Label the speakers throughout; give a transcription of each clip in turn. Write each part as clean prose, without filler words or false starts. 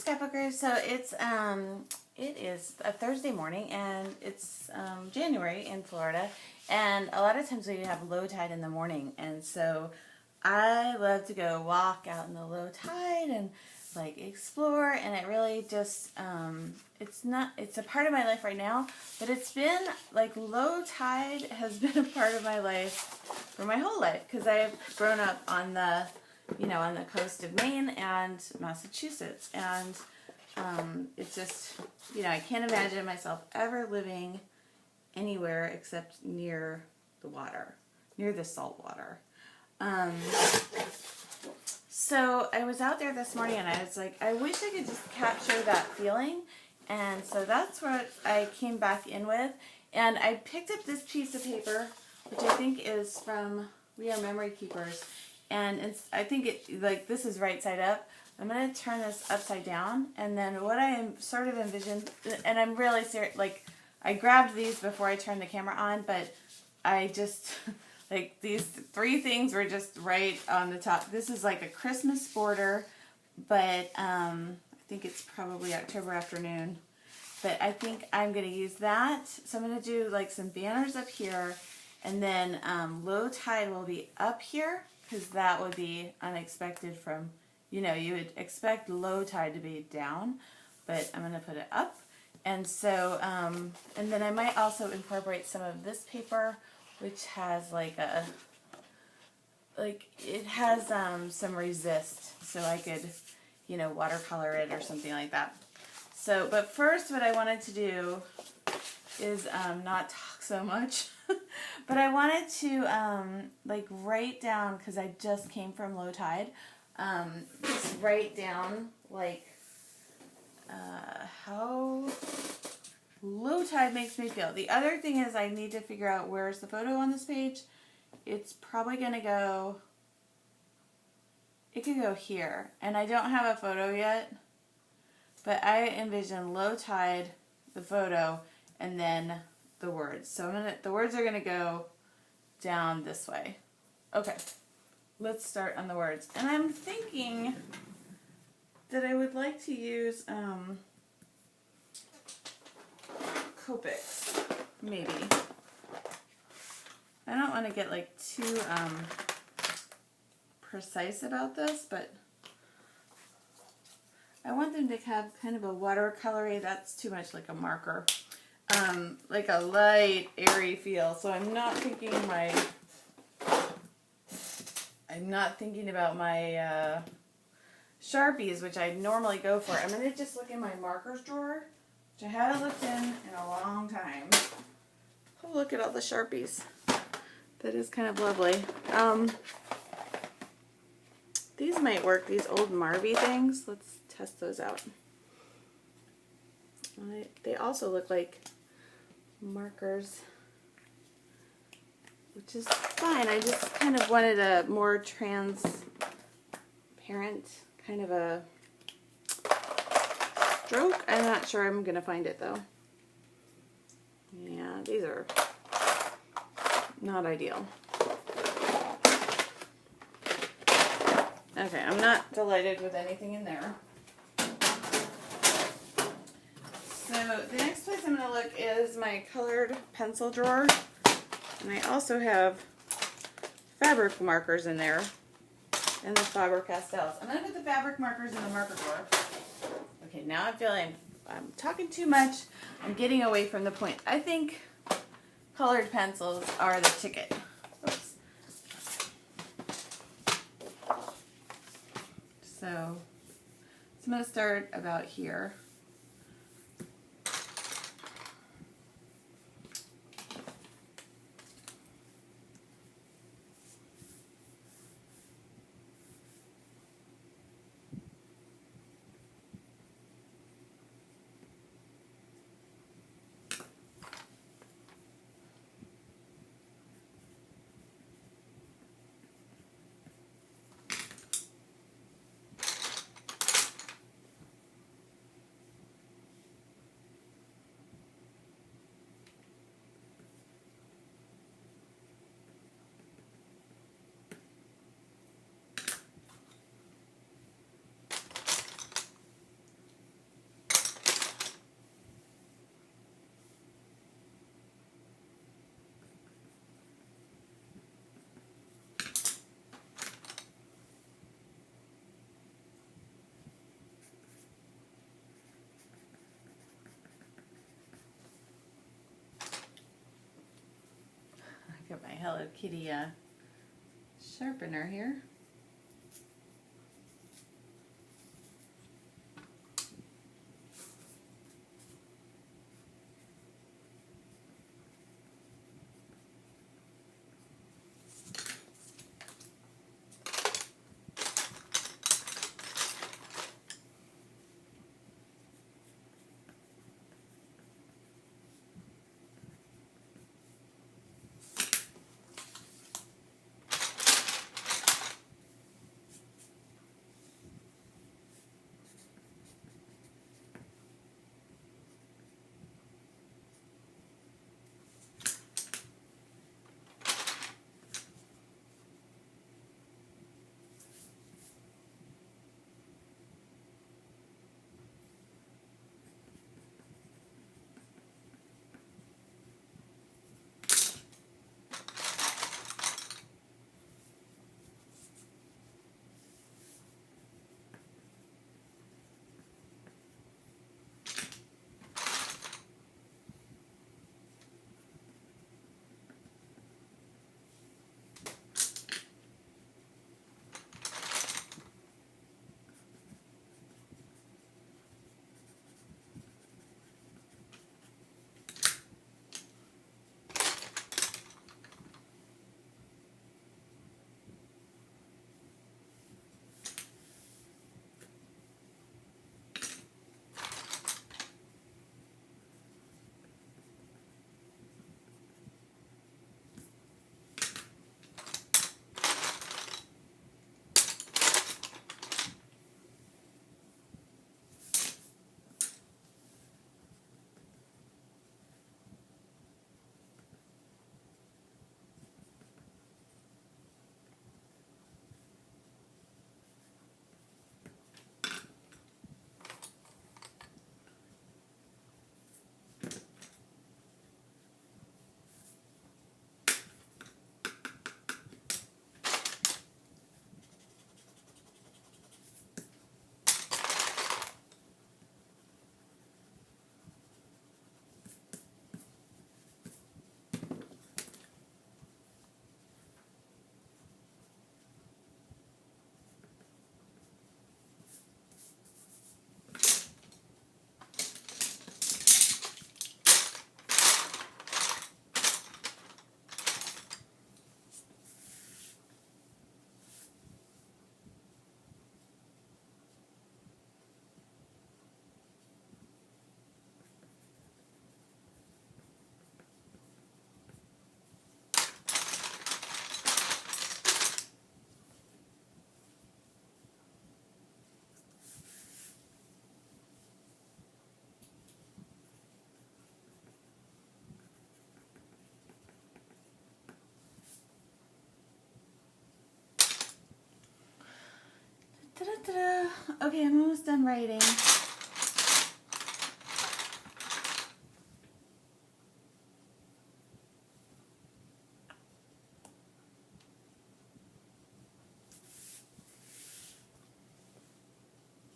Speaker 1: Scrapbookers. So it is a Thursday morning and it's January in Florida, and a lot of times we have low tide in the morning, and so I love to go walk out in the low tide and like explore, and it really just it's a part of my life right now, but it's been like low tide has been a part of my life for my whole life because I've grown up on the on the coast of Maine and Massachusetts, and it's just, I can't imagine myself ever living anywhere except near the water, near the salt water. So I was out there this morning and I was like, I wish I could just capture that feeling, and so that's what I came back in with, and I picked up this piece of paper, which I think is from We Are Memory Keepers. And I think this is right side up. I'm going to turn this upside down, and then what I sort of envisioned, and I'm really serious, like, I grabbed these before I turned the camera on, but I just, like, these three things were just right on the top. This is like a Christmas border, but I think it's probably October afternoon, but I think I'm going to use that. So I'm going to do, like, some banners up here, and then low tide will be up here, because that would be unexpected from, you would expect low tide to be down, but I'm going to put it up. And so, and then I might also incorporate some of this paper, which has it has some resist, so I could, watercolor it or something like that. So, but first what I wanted to do is not talk so much. But I wanted to write down, because I just came from low tide, just write down how low tide makes me feel. The other thing is I need to figure out where's the photo on this page. It's probably going to go, it could go here, and I don't have a photo yet, but I envision low tide, the photo, and then the words. So the words are gonna go down this way. Okay, let's start on the words. And I'm thinking that I would like to use Copics, maybe. I don't want to get too precise about this, but I want them to have kind of a watercolory. That's too much like a marker. Like a light, airy feel. So I'm not thinking about my Sharpies, which I normally go for. I'm going to just look in my markers drawer, which I haven't looked in a long time. Oh, look at all the Sharpies. That is kind of lovely. These might work, these old Marvy things. Let's test those out. They also look like markers, which is fine. I just kind of wanted a more transparent kind of a stroke. I'm not sure I'm going to find it though. Yeah, these are not ideal. Okay, I'm not delighted with anything in there. So the next place I'm going to look is my colored pencil drawer, and I also have fabric markers in there, and the Faber-Castells. I'm going to put the fabric markers in the marker drawer. Okay, now I'm feeling I'm talking too much. I'm getting away from the point. I think colored pencils are the ticket. Oops. So I'm going to start about here. Hello Kitty sharpener here. Ta-da-ta-da. Okay, I'm almost done writing.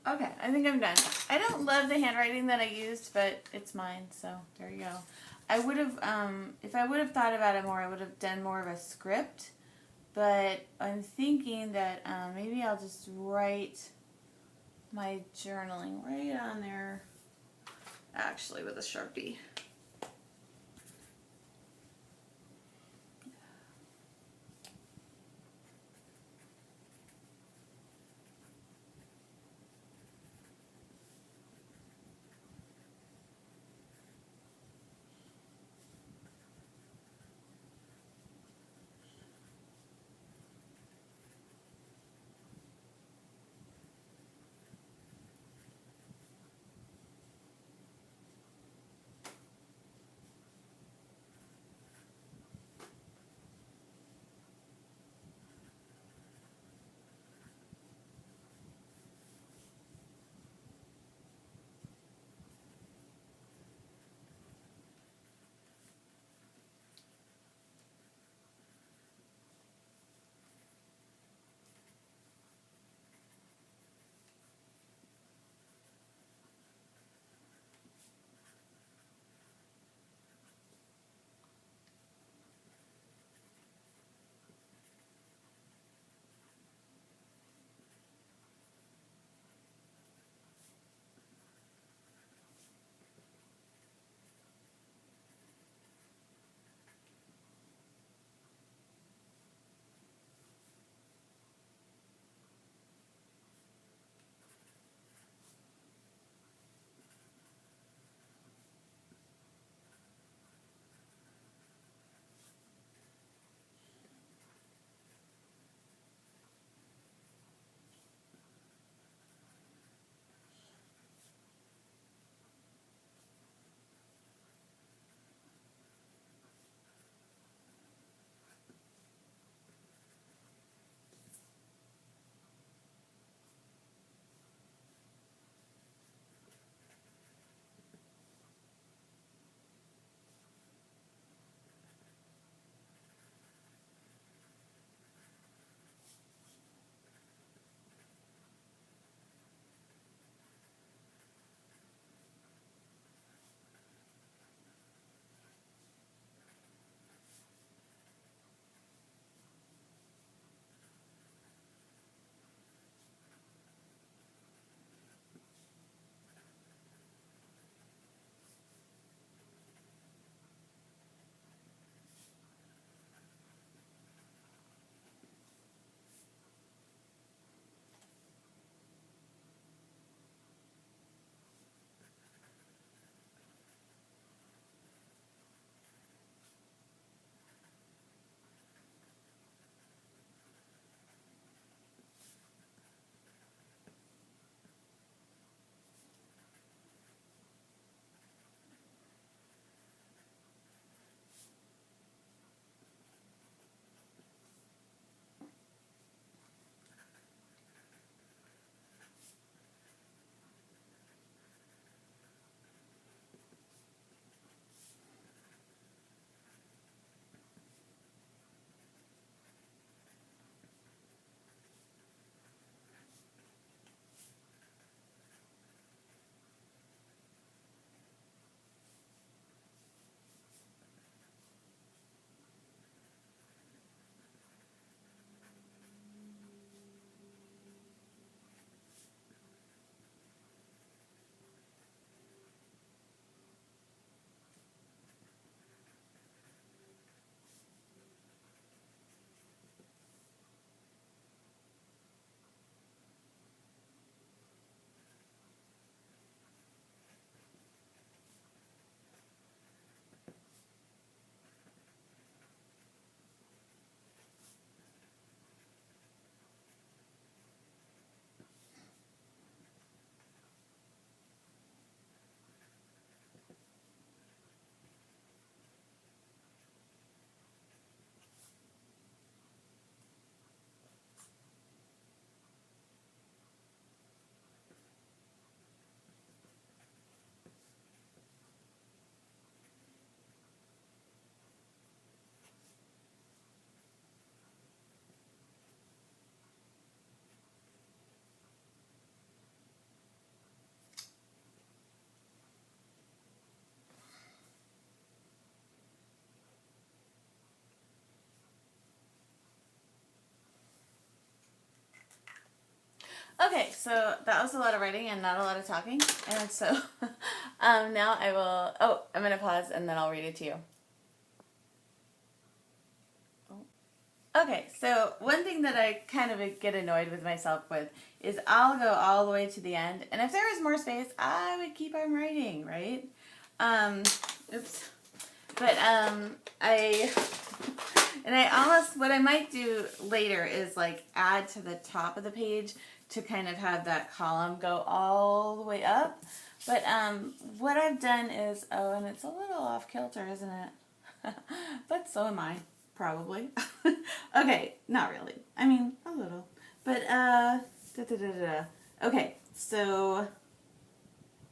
Speaker 1: Okay, I think I'm done. I don't love the handwriting that I used, but it's mine, so there you go. I would have, if I would have thought about it more, I would have done more of a script, but I'm thinking that maybe I'll just write my journaling right on there, actually with a Sharpie. Okay, so that was a lot of writing and not a lot of talking. And so now I will, I'm going to pause and then I'll read it to you. Okay, so one thing that I kind of get annoyed with myself with is I'll go all the way to the end, and if there was more space, I would keep on writing, right? Oops. But what I might do later is like add to the top of the page to kind of have that column go all the way up. But what I've done is, and it's a little off kilter, isn't it? But so am I. Probably. Okay, not really. I mean, a little. But, Okay, so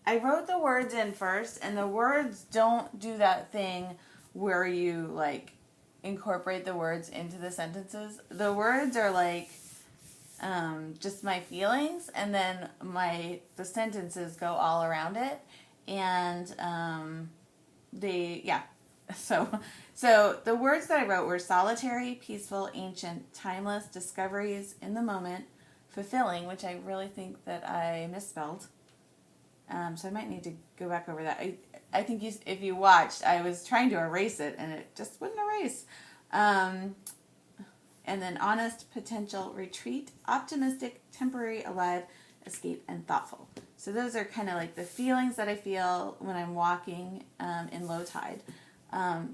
Speaker 1: I wrote the words in first, and the words don't do that thing where you, like, incorporate the words into the sentences. The words are, like, just my feelings, and then the sentences go all around it, and, So the words that I wrote were solitary, peaceful, ancient, timeless, discoveries, in the moment, fulfilling, which I really think that I misspelled. So I might need to go back over that. I think if you watched, I was trying to erase it and it just wouldn't erase. And then honest, potential, retreat, optimistic, temporary, alive, escape, and thoughtful. So those are kind of like the feelings that I feel when I'm walking in low tide.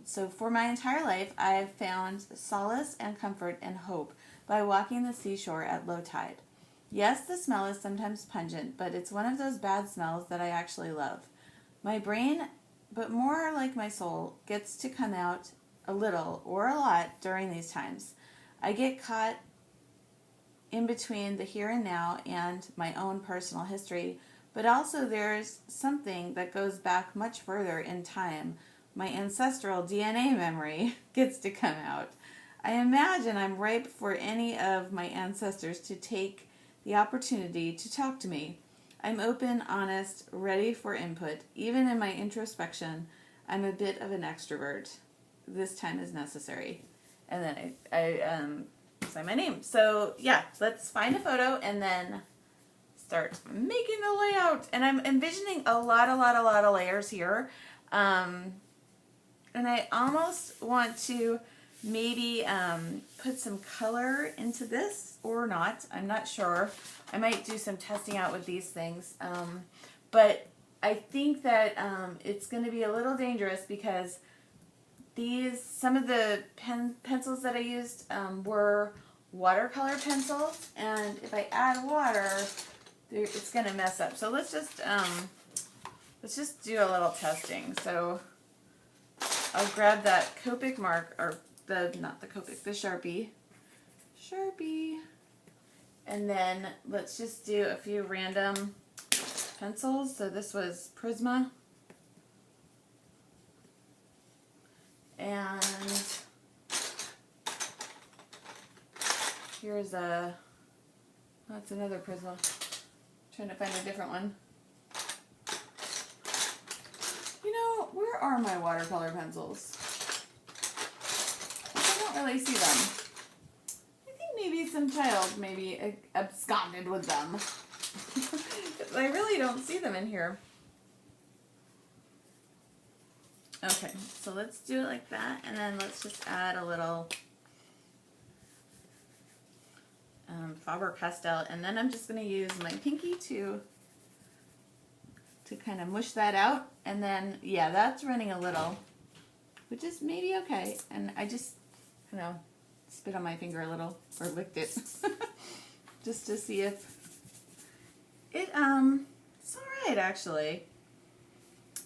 Speaker 1: So for my entire life, I've found solace and comfort and hope by walking the seashore at low tide. Yes, the smell is sometimes pungent, but it's one of those bad smells that I actually love. My brain, but more like my soul, gets to come out a little or a lot during these times. I get caught in between the here and now and my own personal history, but also there's something that goes back much further in time. My ancestral DNA memory gets to come out. I imagine I'm ripe for any of my ancestors to take the opportunity to talk to me. I'm open, honest, ready for input. Even in my introspection, I'm a bit of an extrovert. This time is necessary. And then I say my name. So yeah, let's find a photo and then start making the layout. And I'm envisioning a lot of layers here. And I almost want to maybe put some color into this or not. I'm not sure. I might do some testing out with these things. But I think that it's going to be a little dangerous because some of the pencils that I used were watercolor pencils. And if I add water, it's going to mess up. So let's just do a little testing. So I'll grab that Copic mark, or not the Copic, the Sharpie, and then let's just do a few random pencils. So this was Prisma, and here's that's another Prisma. I'm trying to find a different one. Where are my watercolor pencils? I don't really see them. I think maybe some child maybe absconded with them. I really don't see them in here. Okay, so let's do it like that, and then let's just add a little Faber-Castell, and then I'm just going to use my pinky to kind of mush that out. And then, yeah, that's running a little, which is maybe okay. And I just, spit on my finger a little, or licked it, just to see if it's all right, actually.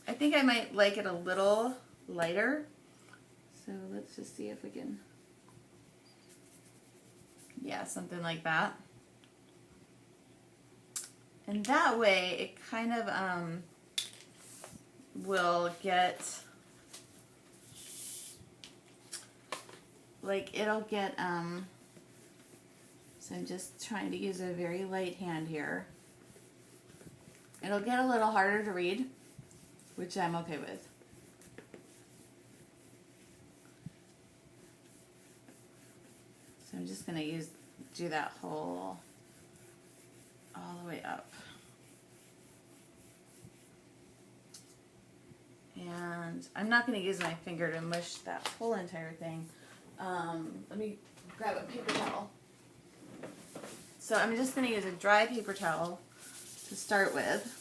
Speaker 1: I think I might like it a little lighter. So let's just see if we can, yeah, something like that. And that way, it kind of will get, it'll get, so I'm just trying to use a very light hand here. It'll get a little harder to read, which I'm okay with. So I'm just going to do that whole all the way up. And I'm not going to use my finger to mush that whole entire thing. Let me grab a paper towel. So I'm just going to use a dry paper towel to start with.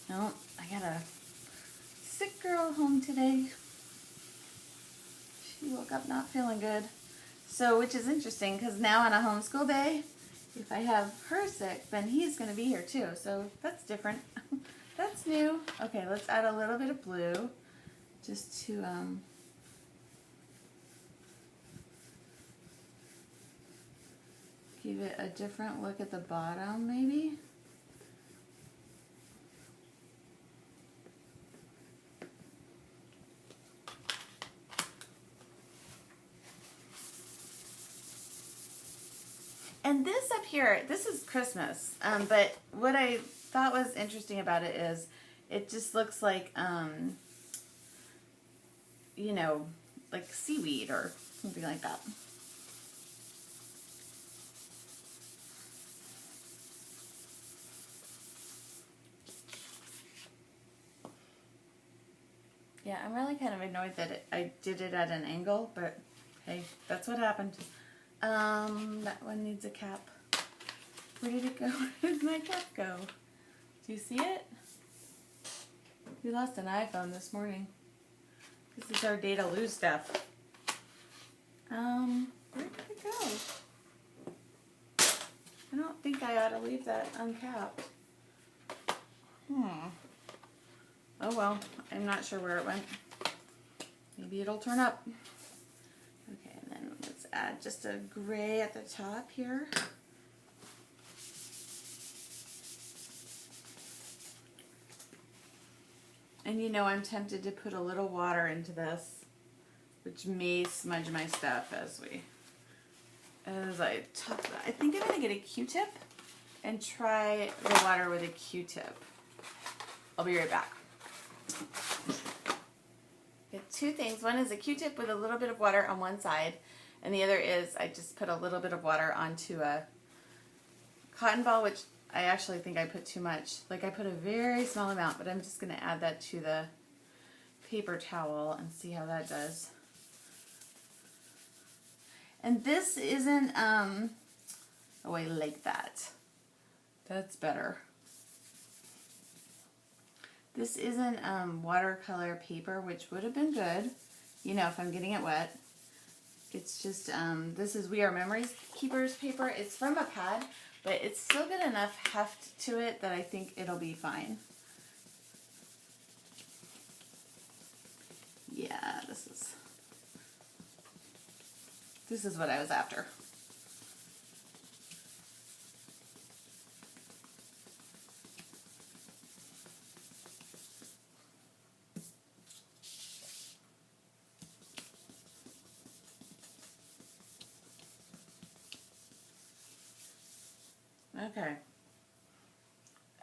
Speaker 1: No, I got a sick girl home today. She woke up not feeling good. So, which is interesting because now on a homeschool day, if I have her sick, then he's going to be here too. So that's different. That's new. Okay, let's add a little bit of blue just to give it a different look at the bottom, maybe. And this up here, this is Christmas, but what I thought was interesting about it is it just looks like, you know, like seaweed or something like that. Yeah, I'm really kind of annoyed that I did it at an angle, but hey, that's what happened. That one needs a cap. Where did it go? Where did my cap go? Do you see it? We lost an iPhone this morning. This is our data lose stuff. Where did it go? I don't think I ought to leave that uncapped. Oh well, I'm not sure where it went. Maybe it'll turn up. Okay, and then let's add just a gray at the top here. And you know, I'm tempted to put a little water into this, which may smudge my stuff as I top that. I think I'm gonna get a Q-tip and try the water with a Q-tip. I'll be right back. Get two things. One is a Q-tip with a little bit of water on one side, and the other is I just put a little bit of water onto a cotton ball, which I actually think I put too much. Like I put a very small amount, but I'm just going to add that to the paper towel and see how that does. And this isn't, oh, I like that. That's better. This isn't watercolor paper, which would have been good, you know, if I'm getting it wet. It's just, this is We Are Memories Keepers paper. It's from a pad, but it's still got enough heft to it that I think it'll be fine. Yeah, this is what I was after. Okay.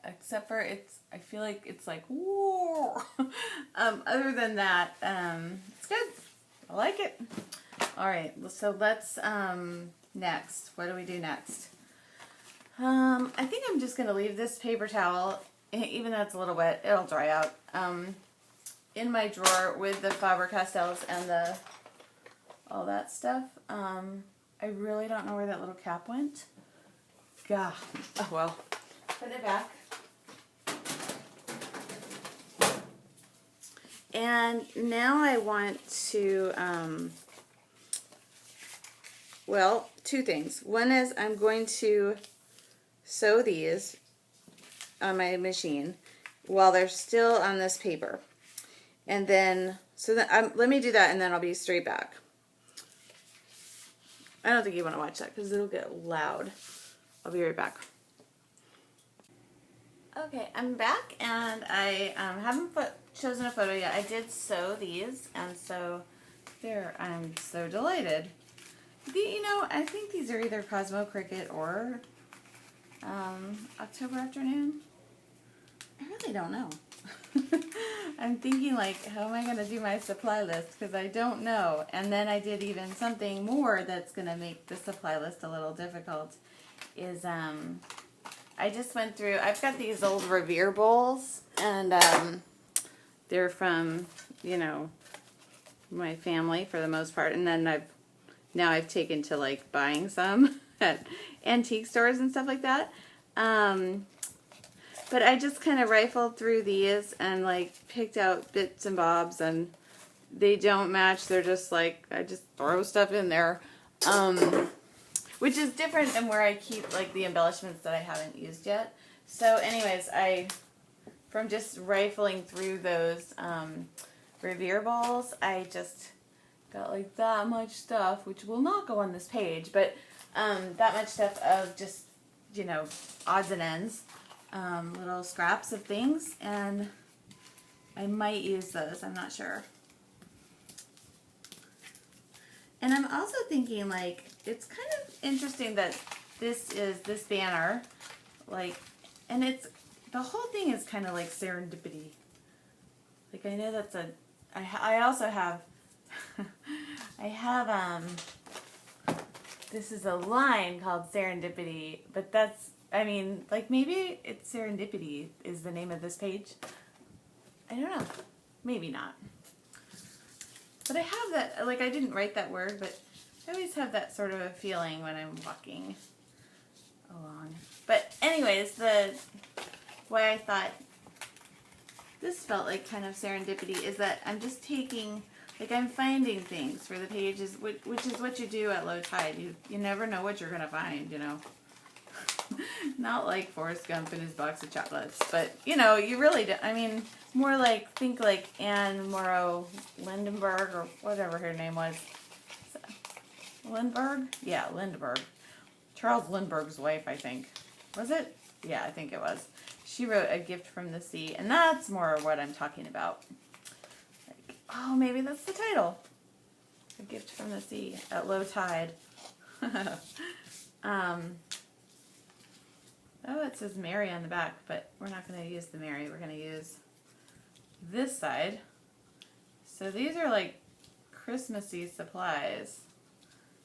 Speaker 1: Except for I feel like it's like, whoa. Other than that, it's good. I like it. All right, so let's, next, what do we do next? I think I'm just going to leave this paper towel, even though it's a little wet, it'll dry out, in my drawer with the Faber-Castells and all that stuff. I really don't know where that little cap went. God. Oh well. Put it back. And now I want to, well, two things. One is I'm going to sew these on my machine while they're still on this paper. And then, so that, let me do that and then I'll be straight back. I don't think you want to watch that because it'll get loud. I'll be right back. Okay, I'm back and I haven't chosen a photo yet. I did sew these and so there, I'm so delighted. You know, I think these are either Cosmo Cricket or October Afternoon. I really don't know. I'm thinking like, how am I going to do my supply list? Because I don't know. And then I did even something more that's going to make the supply list a little difficult. Is I just went through, I've got these old Revere bowls, and they're from, you know, my family for the most part, and then I've taken to like buying some at antique stores and stuff like that. But I just kind of rifled through these and like picked out bits and bobs, and they don't match. They're just like, I just throw stuff in there, which is different than where I keep like the embellishments that I haven't used yet. So anyways, from just rifling through those Revere bowls, I just got like that much stuff, which will not go on this page, but that much stuff of just, you know, odds and ends. Little scraps of things, and I might use those, I'm not sure. And I'm also thinking, like, it's kind of interesting that this banner, like, and the whole thing is kind of like serendipity. Like, I know that's I also have, this is a line called Serendipity, but that's, I mean, like, maybe it's Serendipity is the name of this page. I don't know. Maybe not. But I have that, like, I didn't write that word, but I always have that sort of a feeling when I'm walking along. But anyways, the way I thought this felt like kind of serendipity is that I'm just taking, like, I'm finding things for the pages, which is what you do at low tide. You never know what you're going to find, you know. Not like Forrest Gump and his box of chocolates, but, you know, you really do. I mean, more like, think like Anne Morrow Lindenberg, or whatever her name was. Lindbergh? Yeah, Lindbergh. Charles Lindbergh's wife, I think. Was it? Yeah, I think it was. She wrote A Gift from the Sea, and that's more what I'm talking about. Like, oh, maybe that's the title. A Gift from the Sea at low tide. Oh, it says Mary on the back, but we're not going to use the Mary. We're going to use this side. So these are like Christmassy supplies,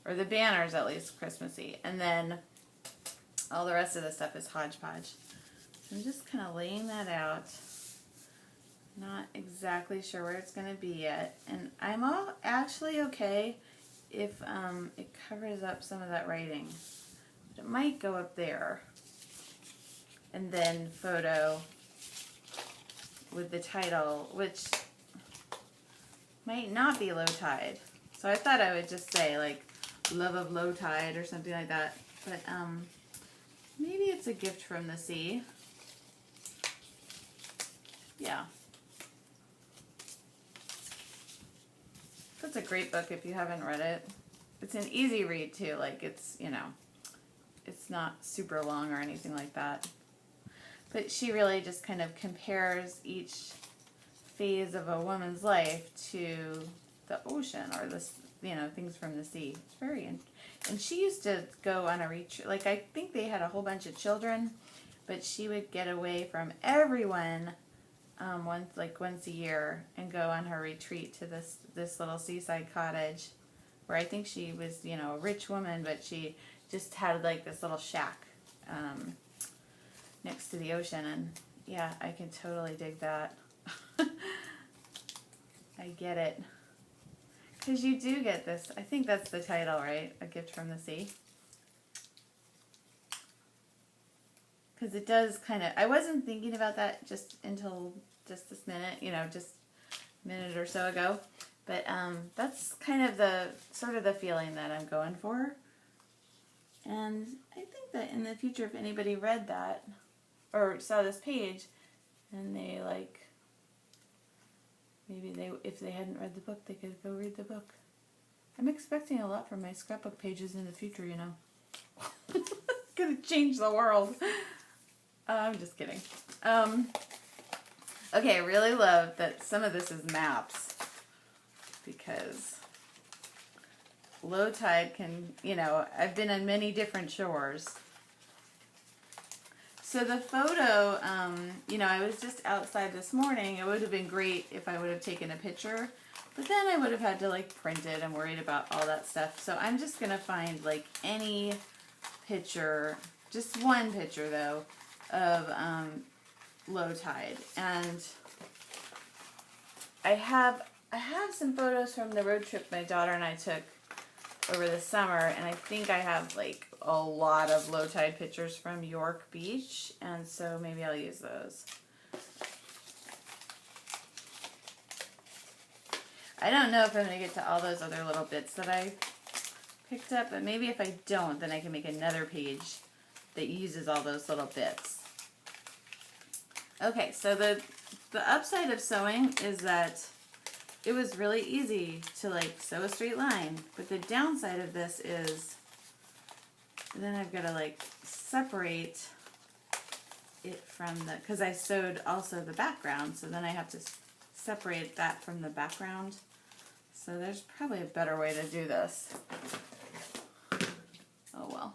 Speaker 1: or the banners at least Christmassy, and then all the rest of the stuff is hodgepodge. So I'm just kind of laying that out. Not exactly sure where it's going to be yet, and I'm actually okay if it covers up some of that writing. But it might go up there. And then photo with the title, which might not be low tide. So I thought I would just say like love of low tide or something like that. But maybe it's A Gift from the Sea. Yeah. That's a great book if you haven't read it. It's an easy read too. Like, it's, you know, it's not super long or anything like that. But she really just kind of compares each phase of a woman's life to the ocean, or this, you know, things from the sea. It's very and she used to go on a retreat. Like, I think they had a whole bunch of children, but she would get away from everyone once a year and go on her retreat to this little seaside cottage, where I think she was, you know, a rich woman, but she just had like this little shack next to the ocean. And yeah, I can totally dig that. I get it. Because you do get this, I think that's the title, right? A Gift from the Sea. Because it does kind of, I wasn't thinking about that just until just this minute, you know, just a minute or so ago. But that's kind of the, sort of the feeling that I'm going for. And I think that in the future, if anybody read that, or saw this page, and they like, maybe if they hadn't read the book, they could go read the book. I'm expecting a lot from my scrapbook pages in the future, you know. Gonna change the world. I'm just kidding. Okay, I really love that some of this is maps, because low tide can, you know, I've been on many different shores. So the photo, you know, I was just outside this morning. It would have been great if I would have taken a picture, but then I would have had to like print it and worried about all that stuff. So I'm just going to find like any picture, just one picture though, of low tide. And I have some photos from the road trip my daughter and I took over the summer, and I think I have like a lot of low tide pictures from York Beach, and so maybe I'll use those. I don't know if I'm going to get to all those other little bits that I picked up, but maybe if I don't, then I can make another page that uses all those little bits. Okay, so the upside of sewing is that it was really easy to like sew a straight line, but the downside of this is then I've got to like separate it from the, because I sewed also the background, so then I have to separate that from the background. So there's probably a better way to do this. Oh well.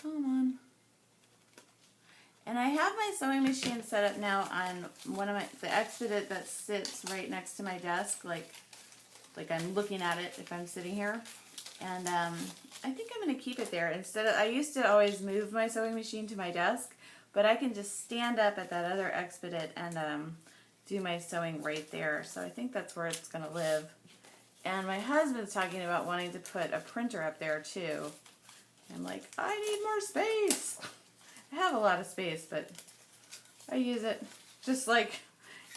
Speaker 1: Come on. And I have my sewing machine set up now on one of the Expedit that sits right next to my desk, like I'm looking at it if I'm sitting here. And I think I'm going to keep it there. Instead of, I used to always move my sewing machine to my desk, but I can just stand up at that other Expedit and do my sewing right there. So I think that's where it's going to live. And my husband's talking about wanting to put a printer up there too. I'm like, I need more space. I have a lot of space, but I use it just like,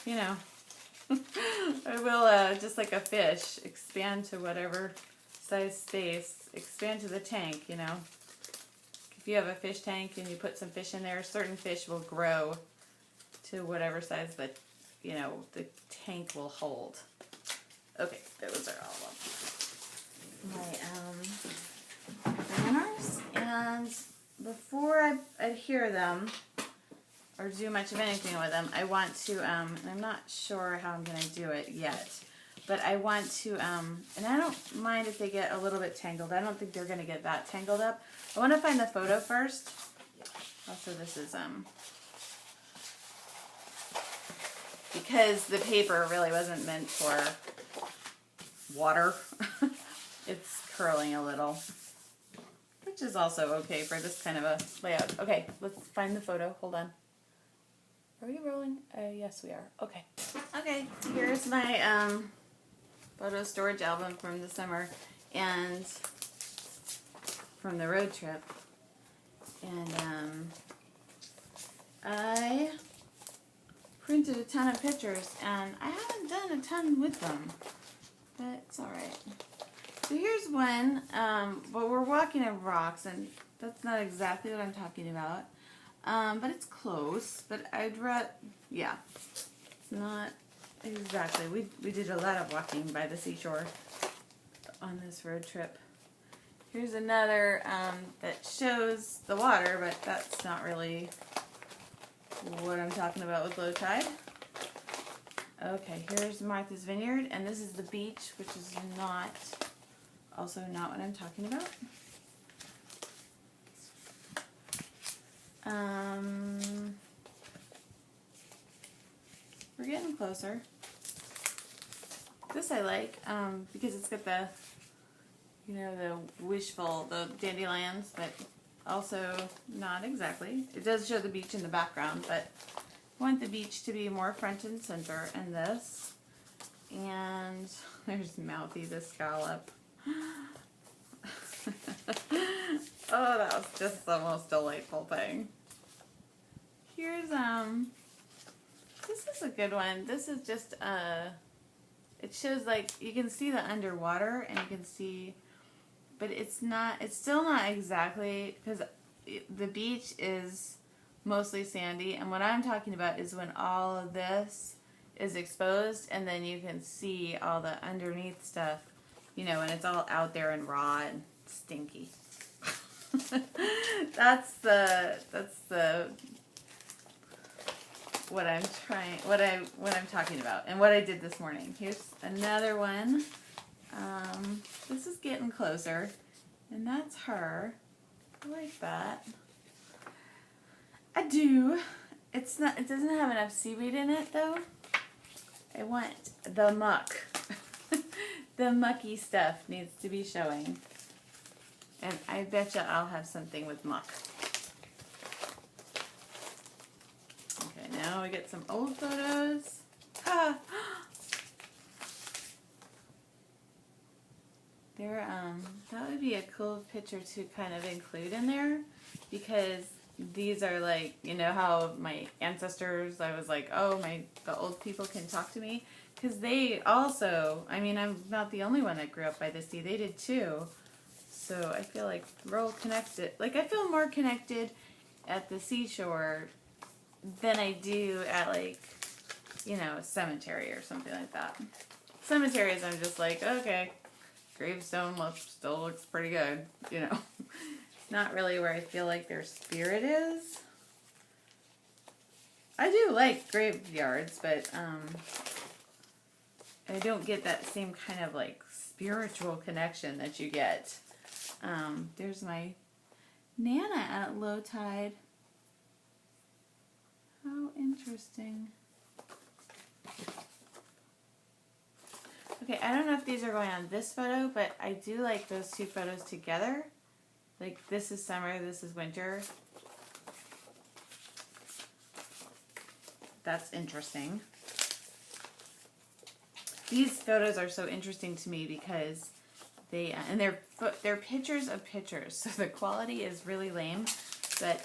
Speaker 1: you know, I will, just like a fish, expand to whatever size space, expand to the tank, you know. If you have a fish tank and you put some fish in there, certain fish will grow to whatever size that, you know, the tank will hold. Okay, those are all of my banners, and before I adhere them or do much of anything with them, I want to, and I'm not sure how I'm going to do it yet, but I want to, and I don't mind if they get a little bit tangled. I don't think they're going to get that tangled up. I want to find the photo first. Also, this is, because the paper really wasn't meant for water. It's curling a little, which is also okay for this kind of a layout. Okay, let's find the photo. Hold on. Are we rolling? Yes, we are. Okay. Okay, here's my photo storage album from the summer and from the road trip. And I printed a ton of pictures, and I haven't done a ton with them, but it's alright. So here's one, well, we're walking in rocks, and that's not exactly what I'm talking about, but it's close, but I'd rather, yeah, it's not exactly, we did a lot of walking by the seashore on this road trip. Here's another that shows the water, but that's not really what I'm talking about with low tide. Okay, here's Martha's Vineyard, and this is the beach, which is also not what I'm talking about. We're getting closer. This I like, because it's got the, you know, the dandelions, but also not exactly. It does show the beach in the background, but I want the beach to be more front and center in this. And there's Mouthy the scallop. Oh, that was just the most delightful thing. Here's, this is a good one. This is just, it shows like, you can see the underwater and you can see, but it's still not exactly, because the beach is mostly sandy, and what I'm talking about is when all of this is exposed and then you can see all the underneath stuff, you know, and it's all out there and raw and stinky. That's what I'm talking about and what I did this morning. Here's another one. This is getting closer, and that's her. I like that. I do. It's not. It doesn't have enough seaweed in it though. I want the muck. The mucky stuff needs to be showing. And I betcha I'll have something with muck. Okay, now we get some old photos. Ah. There, that would be a cool picture to kind of include in there, because these are like, you know how my ancestors, I was like, oh, the old people can talk to me, because they also, I mean, I'm not the only one that grew up by the sea, they did too, so I feel like we're all connected, like I feel more connected at the seashore than I do at like, you know, a cemetery or something like that. Cemeteries, I'm just like, okay, gravestone still looks pretty good, you know. Not really where I feel like their spirit is. I do like graveyards, but I don't get that same kind of like spiritual connection that you get. There's my Nana at low tide. How interesting. Okay, I don't know if these are going on this photo, but I do like those two photos together. Like, this is summer, this is winter. That's interesting. These photos are so interesting to me because they, and they're pictures of pictures, so the quality is really lame, but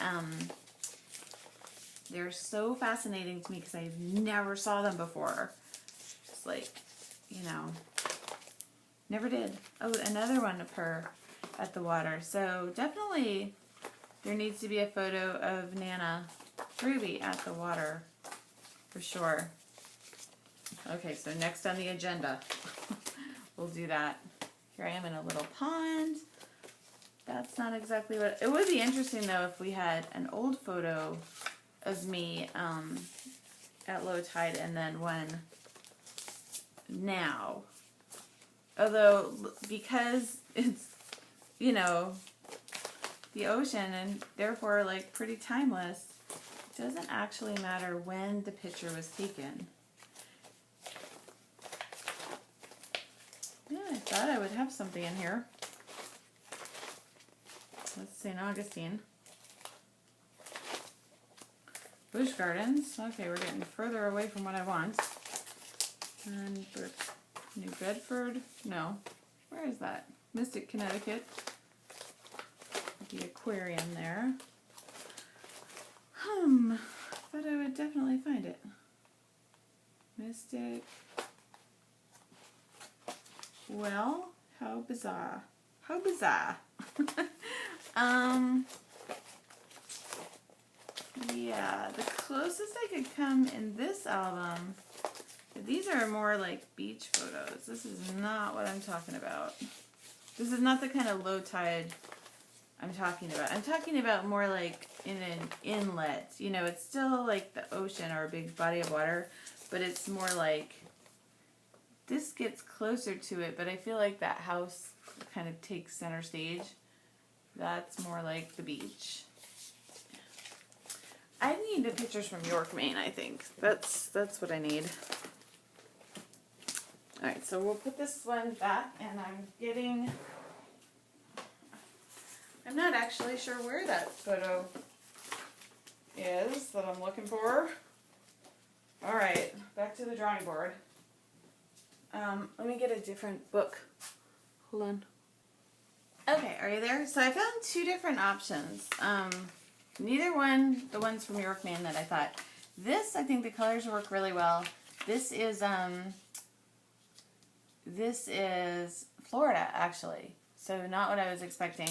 Speaker 1: they're so fascinating to me because I never saw them before. It's like, you know, never did. Oh, another one of her at the water. So definitely there needs to be a photo of Nana Ruby at the water for sure. Okay, so next on the agenda, we'll do that. Here I am in a little pond. That's not exactly what, it would be interesting though if we had an old photo of me at low tide and then one now. Although, because it's, you know, the ocean and therefore like pretty timeless, it doesn't actually matter when the picture was taken. Yeah, I thought I would have something in here. That's St. Augustine. Bush Gardens. Okay, we're getting further away from what I want. And New Bedford. No. Where is that? Mystic, Connecticut. The aquarium there. But I would definitely find it. Mystic. Well, how bizarre. How bizarre. Yeah, the closest I could come in this album, these are more like beach photos. This is not what I'm talking about. This is not the kind of low tide I'm talking about. I'm talking about more like in an inlet. You know, it's still like the ocean or a big body of water, but it's more like, this gets closer to it, but I feel like that house kind of takes center stage. That's more like the beach. I need the pictures from York, Maine, I think. That's what I need. Alright, so we'll put this one back, and I'm not actually sure where that photo is that I'm looking for. Alright, back to the drawing board. Let me get a different book. Hold on. Okay, are you there? So I found two different options. Neither one, the ones from York, Maine that I thought. This, I think the colors work really well. This is Florida, actually. So not what I was expecting.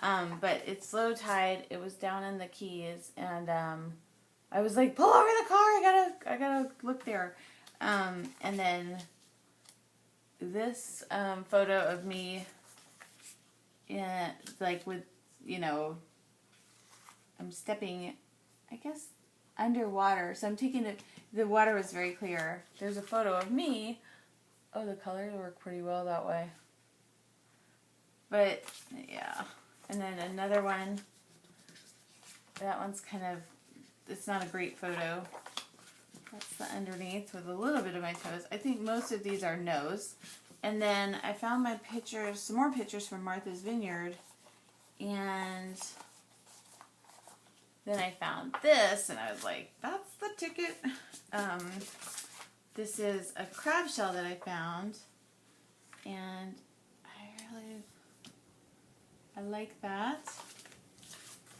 Speaker 1: But it's low tide. It was down in the Keys, and I was like, pull over the car. I gotta look there. And then this photo of me in, like, with, you know, I'm stepping, I guess, underwater. So I'm taking it, the water was very clear. There's a photo of me. Oh, the colors work pretty well that way. But, yeah. And then another one. That one's kind of it's not a great photo. That's the underneath with a little bit of my toes. I think most of these are nose. And then I found my pictures, some more pictures from Martha's Vineyard. And then I found this, and I was like, that's the ticket. This is a crab shell that I found. And I like that.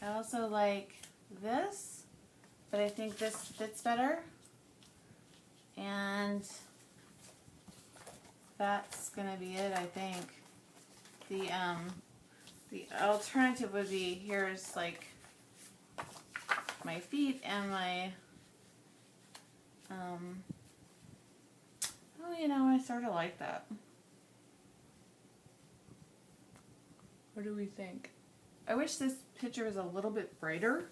Speaker 1: I also like this, but I think this fits better. And that's gonna be it, I think. The alternative would be, here's like my feet and my, oh, you know, I sort of like that. What do we think? I wish this picture was a little bit brighter.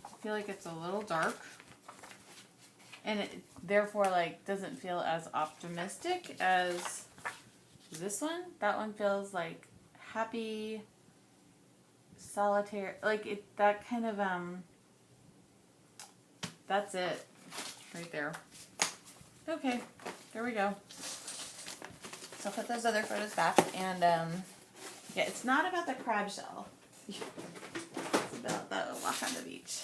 Speaker 1: I feel like it's a little dark. And it therefore like doesn't feel as optimistic as this one. That one feels like happy, solitary, like it, that kind of, that's it right there. Okay, there we go. So I'll put those other photos back, and yeah, it's not about the crab shell. It's about the walk on the beach.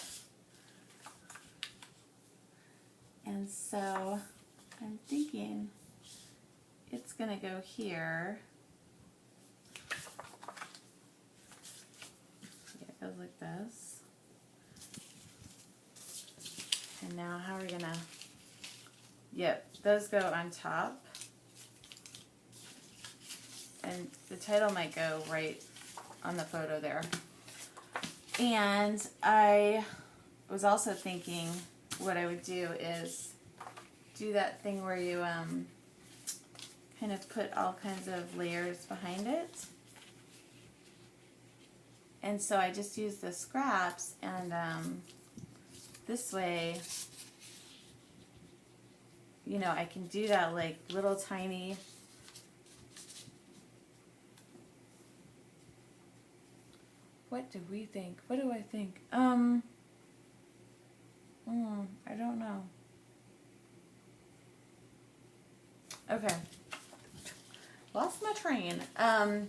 Speaker 1: And so I'm thinking it's gonna go here. Yeah, it goes like this. And now how are we gonna, yep, those go on top. And the title might go right on the photo there. And I was also thinking what I would do is do that thing where you kind of put all kinds of layers behind it. And so I just use the scraps, and this way, you know, I can do that like little tiny, what do we think? What do I think? I don't know. Okay. Lost my train. And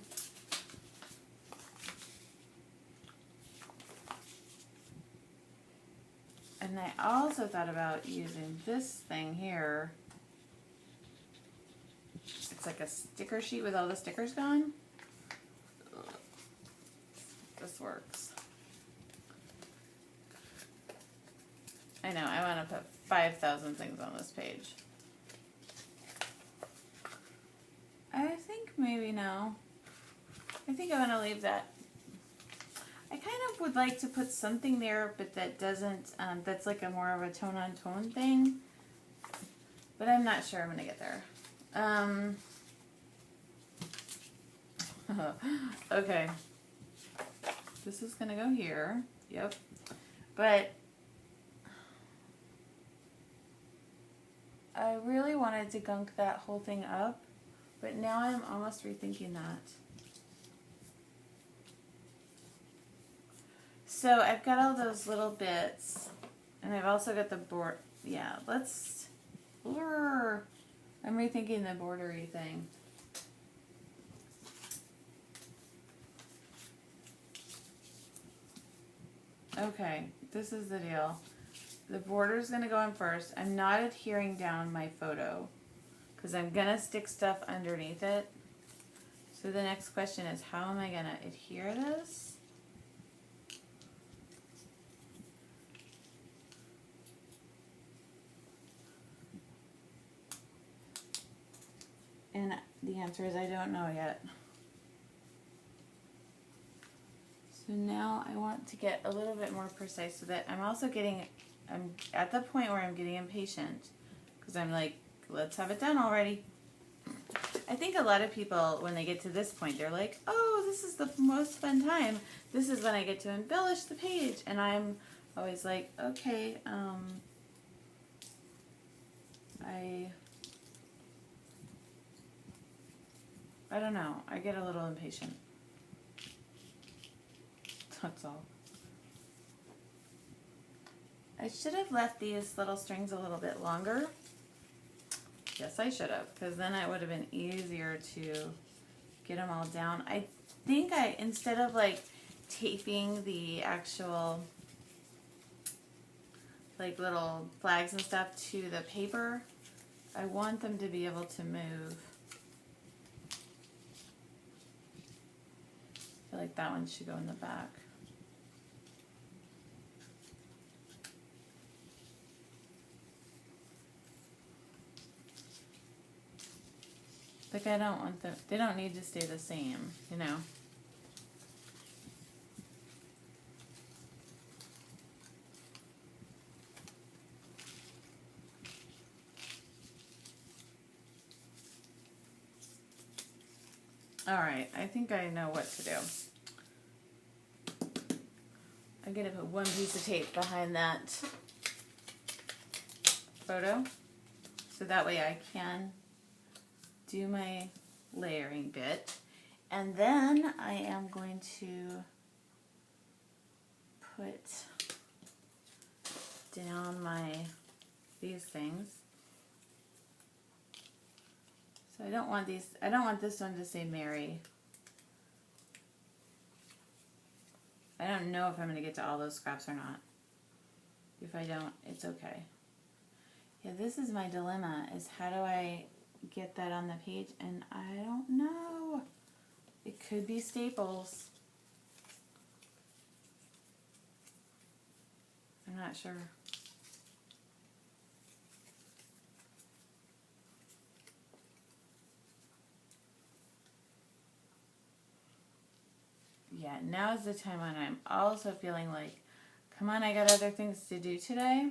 Speaker 1: I also thought about using this thing here. It's like a sticker sheet with all the stickers gone. This works. I know, I want to put 5,000 things on this page. I think maybe no. I think I want to leave that. I kind of would like to put something there, but that doesn't, that's like a more of a tone-on-tone thing. But I'm not sure I'm going to get there. Okay. This is going to go here. Yep. But I really wanted to gunk that whole thing up, but now I'm almost rethinking that. So I've got all those little bits, and I've also got the board. Yeah, let's, I'm rethinking the bordery thing. Okay, this is the deal. The border is going to go in first. I'm not adhering down my photo because I'm going to stick stuff underneath it. So the next question is, how am I going to adhere this? And the answer is I don't know yet. So now I want to get a little bit more precise so that I'm also getting, I'm at the point where I'm getting impatient because I'm like, let's have it done already. I think a lot of people, when they get to this point, they're like, oh, this is the most fun time. This is when I get to embellish the page. And I'm always like, okay, I don't know. I get a little impatient. That's all. I should have left these little strings a little bit longer. Yes, I should have, because then it would have been easier to get them all down. I think instead of like taping the actual like little flags and stuff to the paper, I want them to be able to move. I feel like that one should go in the back. Like I don't want them, they don't need to stay the same, you know. All right, I think I know what to do. I'm gonna put one piece of tape behind that photo, so that way I can do my layering bit. And then I am going to put down these things. So I don't want this one to say Mary. I don't know if I'm going to get to all those scraps or not. If I don't, it's okay. Yeah, this is my dilemma, is how do I get that on the page? And I don't know. It could be staples. I'm not sure. Yeah, now is the time when I'm also feeling like, come on, I got other things to do today.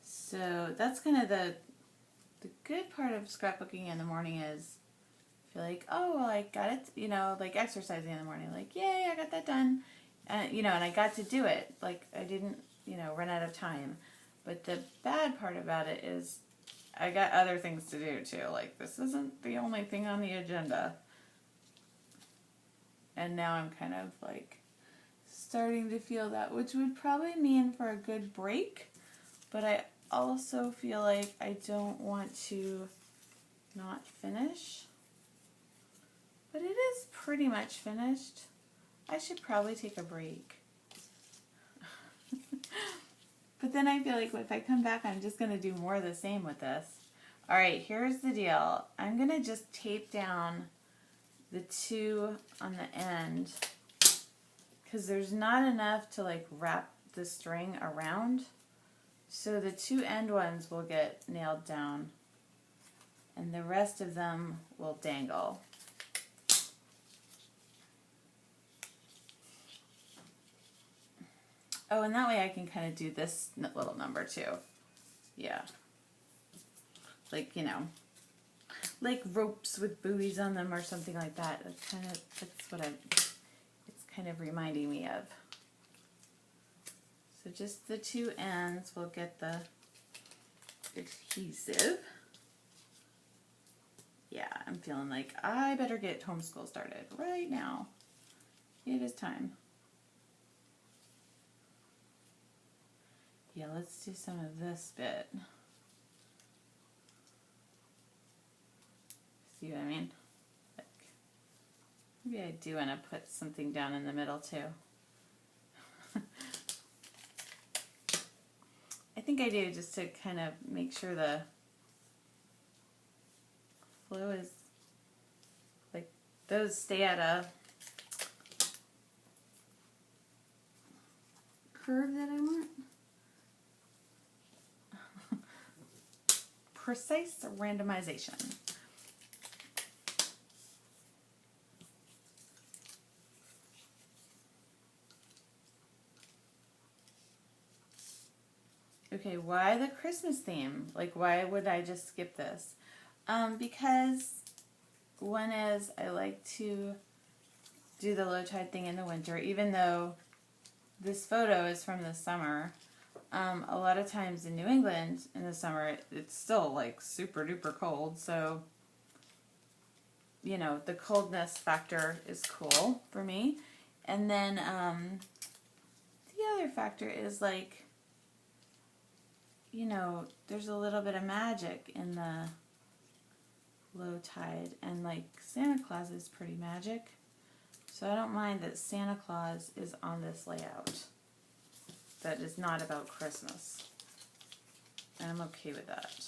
Speaker 1: So that's kind of the good part of scrapbooking in the morning is I feel like, oh, well, I got it, you know, like exercising in the morning, like, yay, I got that done. And, you know, and I got to do it. Like, I didn't, you know, run out of time. But the bad part about it is I got other things to do too. Like, this isn't the only thing on the agenda. And now I'm kind of like starting to feel that, which would probably mean for a good break. But I also feel like I don't want to not finish. But it is pretty much finished. I should probably take a break. But then I feel like if I come back, I'm just going to do more of the same with this. All right, here's the deal. I'm going to just tape down the two on the end because there's not enough to like wrap the string around. So the two end ones will get nailed down and the rest of them will dangle. Oh, and that way I can kind of do this little number too. Yeah. Like, you know, like ropes with buoys on them or something like that. That's what it's kind of reminding me of. So just the two ends will get the adhesive. Yeah, I'm feeling like I better get homeschool started right now. It is time. Yeah, let's do some of this bit. See what I mean? Like, maybe I do want to put something down in the middle too. I think I do, just to kind of make sure the flow is, like, those stay at a curve that I want. Precise randomization. Okay, why the Christmas theme? Like, why would I just skip this? Because one is I like to do the low tide thing in the winter, even though this photo is from the summer. A lot of times in New England in the summer, it's still like super duper cold. So, you know, the coldness factor is cool for me. And then the other factor is like, you know, there's a little bit of magic in the low tide, and like Santa Claus is pretty magic, so I don't mind that Santa Claus is on this layout. That is not about Christmas, and I'm okay with that.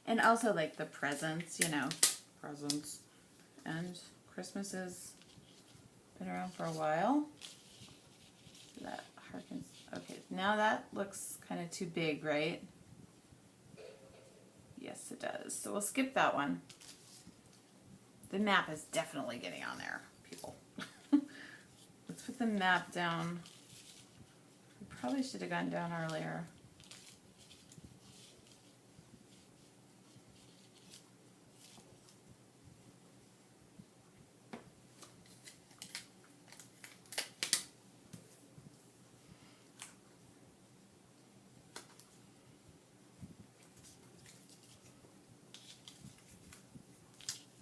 Speaker 1: And also like the presents, you know, presents, and Christmas has been around for a while. So that harkens. Okay, now that looks kind of too big, right? Yes, it does. So we'll skip that one. The map is definitely getting on there, people. Let's put the map down. We probably should have gone down earlier.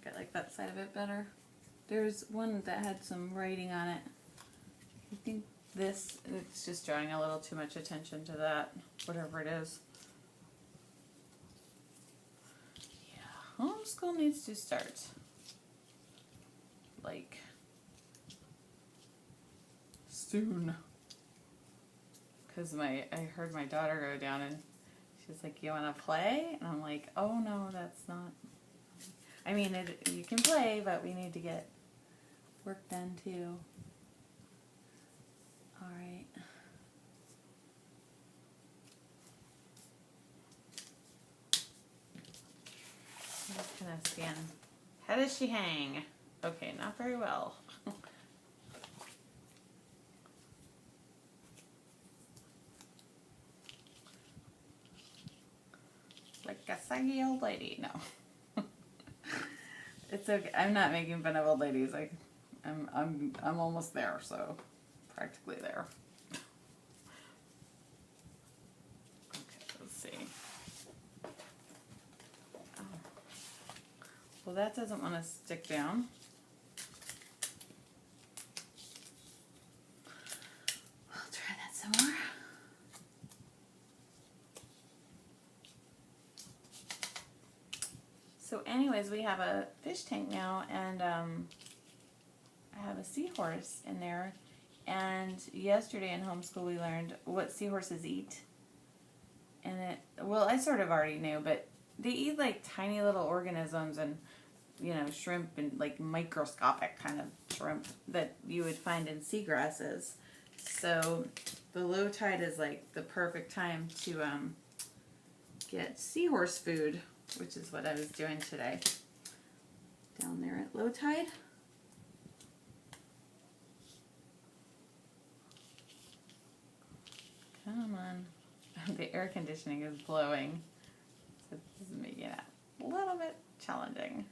Speaker 1: I like that side of it better. There's one that had some writing on it. I think this, it's just drawing a little too much attention to that, whatever it is. Yeah, homeschool needs to start. Like, soon. Because I heard my daughter go down and she's like, you want to play? And I'm like, oh no, that's not. I mean, you can play, but we need to get work done too. All right. I'm just gonna scan. How does she hang? Okay, not very well. Like a saggy old lady. No. It's okay. I'm not making fun of old ladies. I'm almost there, so practically there. Okay, let's see. Oh. Well, that doesn't want to stick down. I'll try that some more. So anyways, we have a fish tank now, and I have a seahorse in there. And yesterday in homeschool we learned what seahorses eat. And well, I sort of already knew, but they eat like tiny little organisms and, you know, shrimp and like microscopic kind of shrimp that you would find in seagrasses. So the low tide is like the perfect time to get seahorse food, which is what I was doing today down there at low tide. Come on. The air conditioning is blowing, so this is making it a little bit challenging.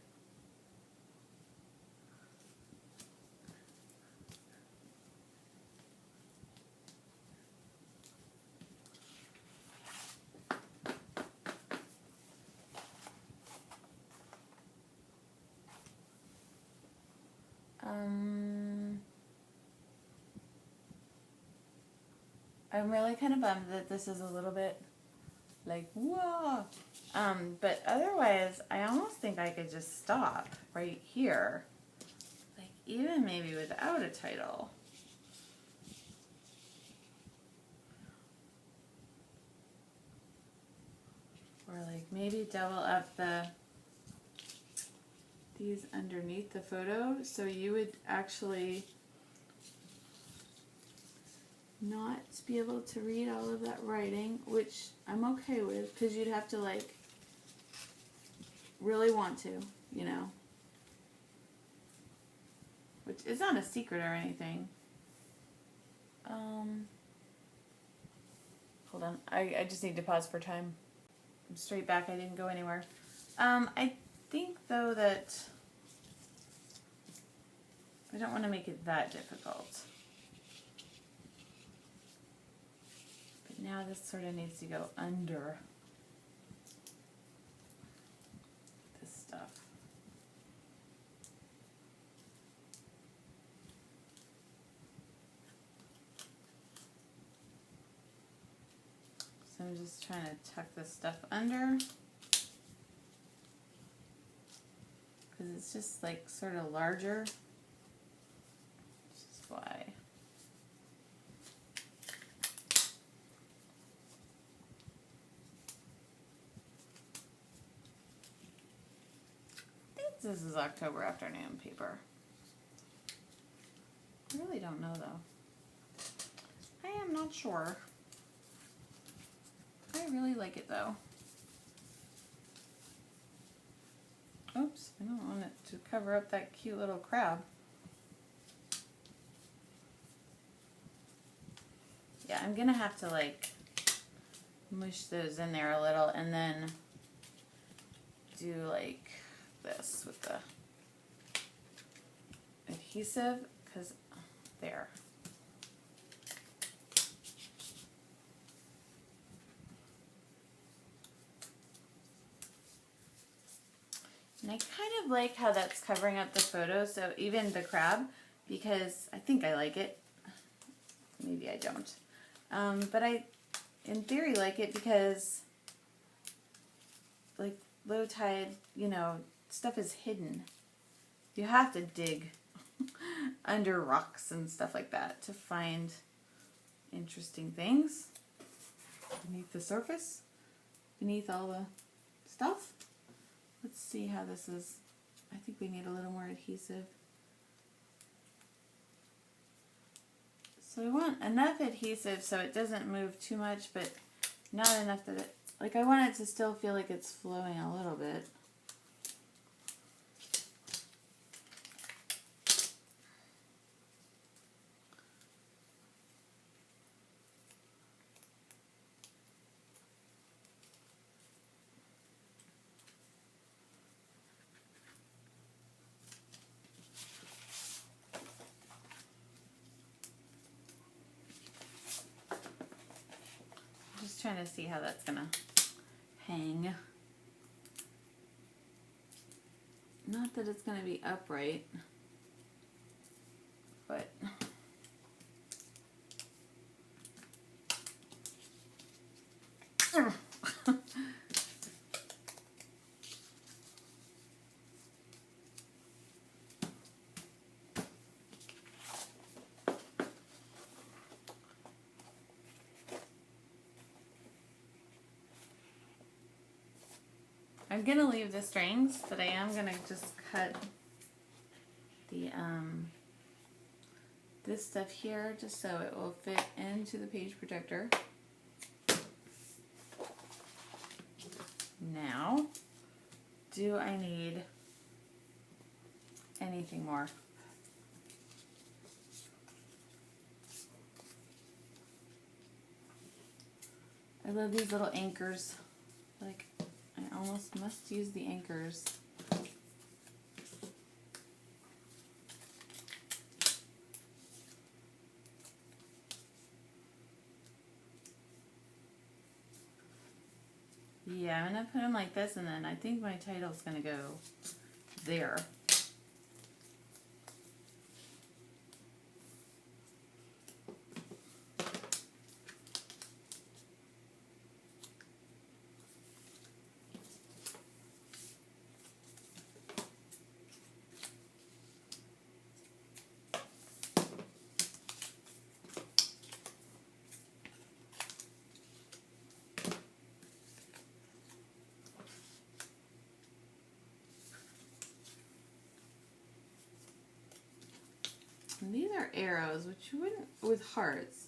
Speaker 1: I'm really kind of bummed that this is a little bit like, whoa. But otherwise, I almost think I could just stop right here. Like, even maybe without a title. Or like maybe double up these underneath the photo, so you would actually not be able to read all of that writing, which I'm okay with, because you'd have to like really want to, you know, which is not a secret or anything. Hold on, I just need to pause for time. I'm straight back, I didn't go anywhere. I think though that I don't want to make it that difficult. Now this sort of needs to go under this stuff. I'm just trying to tuck this stuff under because it's just like sort of larger, which is why. I think this is October afternoon paper. I really don't know though. I am not sure. I really like it though. Oops, I don't want it to cover up that cute little crab. Yeah, I'm gonna have to like mush those in there a little and then do like this with the adhesive, because there. And I kind of like how that's covering up the photo, so even the crab, because I think I like it. Maybe I don't. But I, in theory, like it because, like, low tide, you know, stuff is hidden. You have to dig under rocks and stuff like that to find interesting things beneath the surface, beneath all the stuff. Let's see how this is. I think we need a little more adhesive. So I want enough adhesive so it doesn't move too much, but not enough that it, like I want it to still feel like it's flowing a little bit. Trying to see how that's gonna hang. Not that it's gonna be upright, but I'm gonna leave the strings, but I am gonna just cut the this stuff here just so it will fit into the page protector. Now, do I need anything more? I love these little anchors. Like, I almost must use the anchors. Yeah, I'm going to put them like this, and then I think my title's going to go there. And these are arrows, which you wouldn't, with hearts,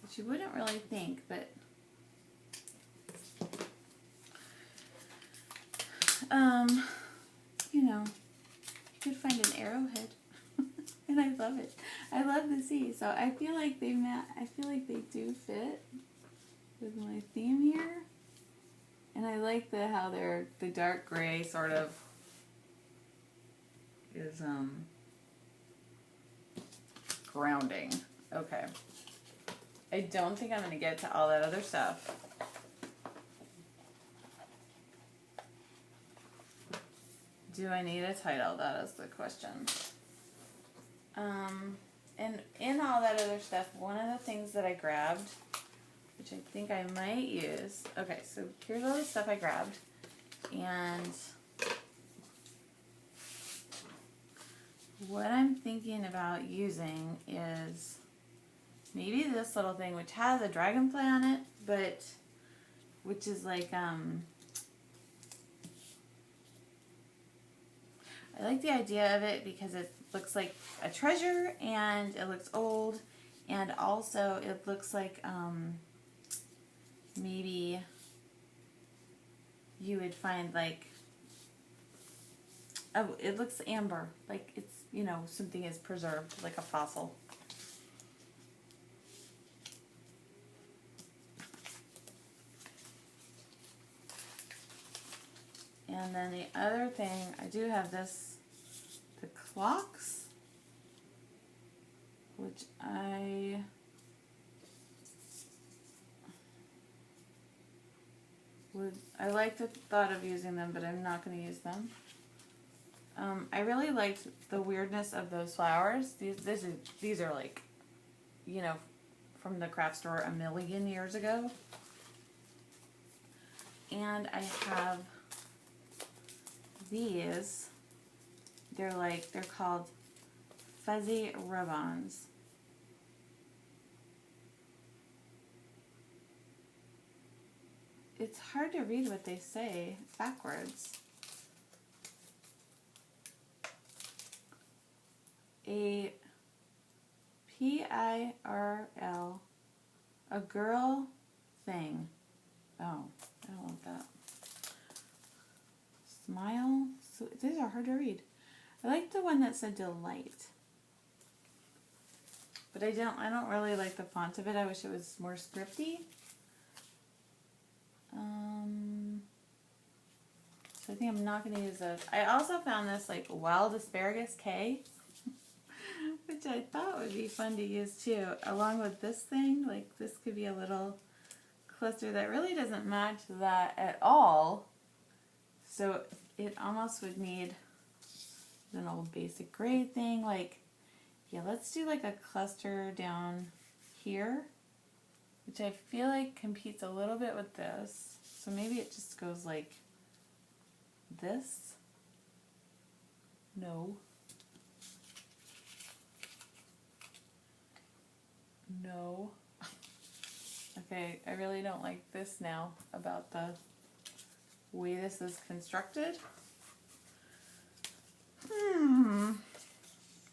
Speaker 1: which you wouldn't really think, but you know, you could find an arrowhead, and I love it. I love the sea, so I feel like they I feel like they do fit with my theme here, and I like how they're the dark gray sort of is grounding. Okay. I don't think I'm going to get to all that other stuff. Do I need a title? That is the question. And in all that other stuff, one of the things that I grabbed which I think I might use. Okay, so here's all the stuff I grabbed. And what I'm thinking about using is maybe this little thing, which has a dragonfly on it, but which is like, I like the idea of it because it looks like a treasure and it looks old, and also it looks like maybe you would find like, oh, it looks amber, like it's, you know, something is preserved, like a fossil. And then the other thing, I do have this, the clocks, which I like the thought of using them, but I'm not going to use them. I really liked the weirdness of those flowers. These are like, you know, from the craft store a million years ago. And I have these. They're called fuzzy ribbons. It's hard to read what they say backwards. A PIRL, a girl thing. Oh, I don't want that. Smile. So these are hard to read. I like the one that said delight, but I don't really like the font of it. I wish it was more scripty. So I think I'm not going to use those. I also found this like wild asparagus K, which I thought would be fun to use too, along with this thing. Like this could be a little cluster that really doesn't match that at all. So it almost would need an old basic gray thing. Like, yeah, let's do like a cluster down here, which I feel like competes a little bit with this. So maybe it just goes like this. No. No. Okay, I really don't like this now about the way this is constructed.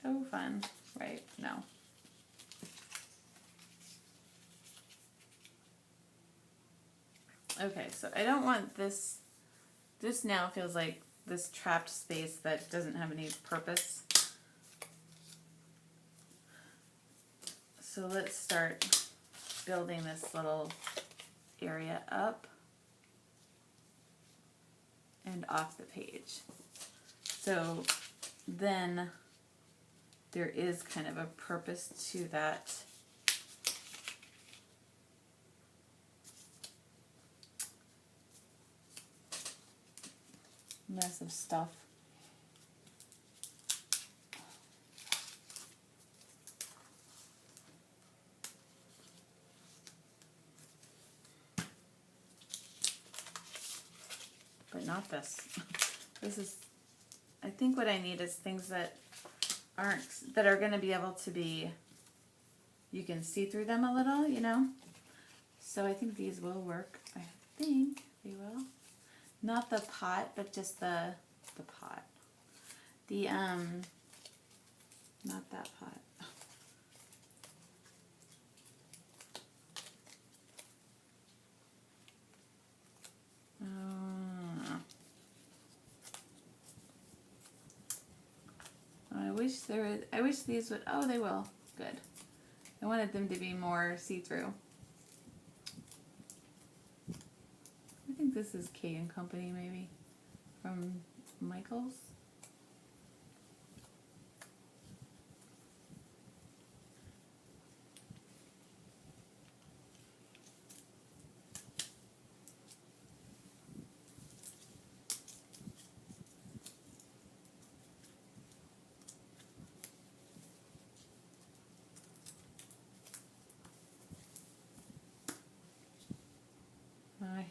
Speaker 1: So fun. Right, no. Okay, so I don't want this. This now feels like this trapped space that doesn't have any purpose. So let's start building this little area up and off the page. So then there is kind of a purpose to that mess of stuff. But not this. This is, I think what I need is things that are going to be able to be, you can see through them a little, you know? So I think these will work. I think they will. Not the pot, but just the pot. The, not that pot. I wish these would, oh, they will. Good. I wanted them to be more see-through. I think this is K and Company, maybe, from Michaels.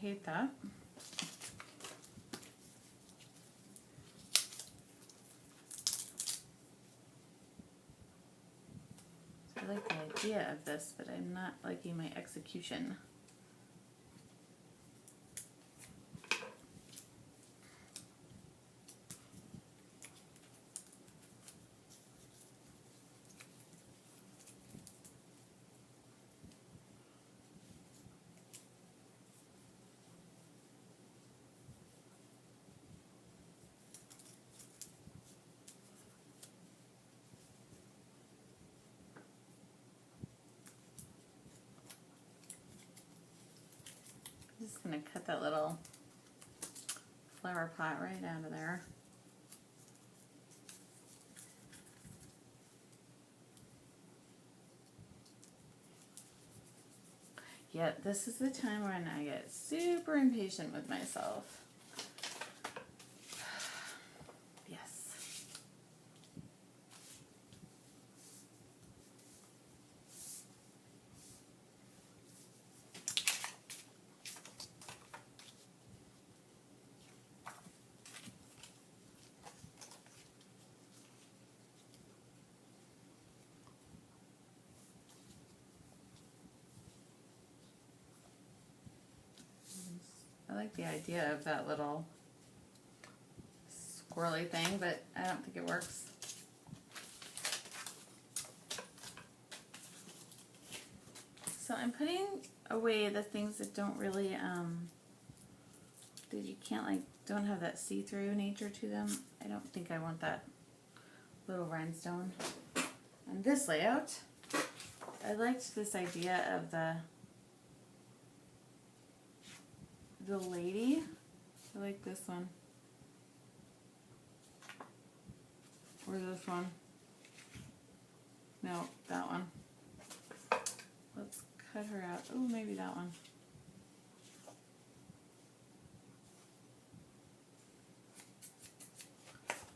Speaker 1: hate that. I like the idea of this, but I'm not liking my execution. I'm just going to cut that little flower pot right out of there. Yet this is the time when I get super impatient with myself. Yes. I like the idea of that little squirrely thing, but I don't think it works. So I'm putting away the things that don't really, that you can't like, don't have that see-through nature to them. I don't think I want that little rhinestone. And this layout, I liked this idea of the lady. I like this one. Or this one. No, that one. Let's cut her out. Oh, maybe that one.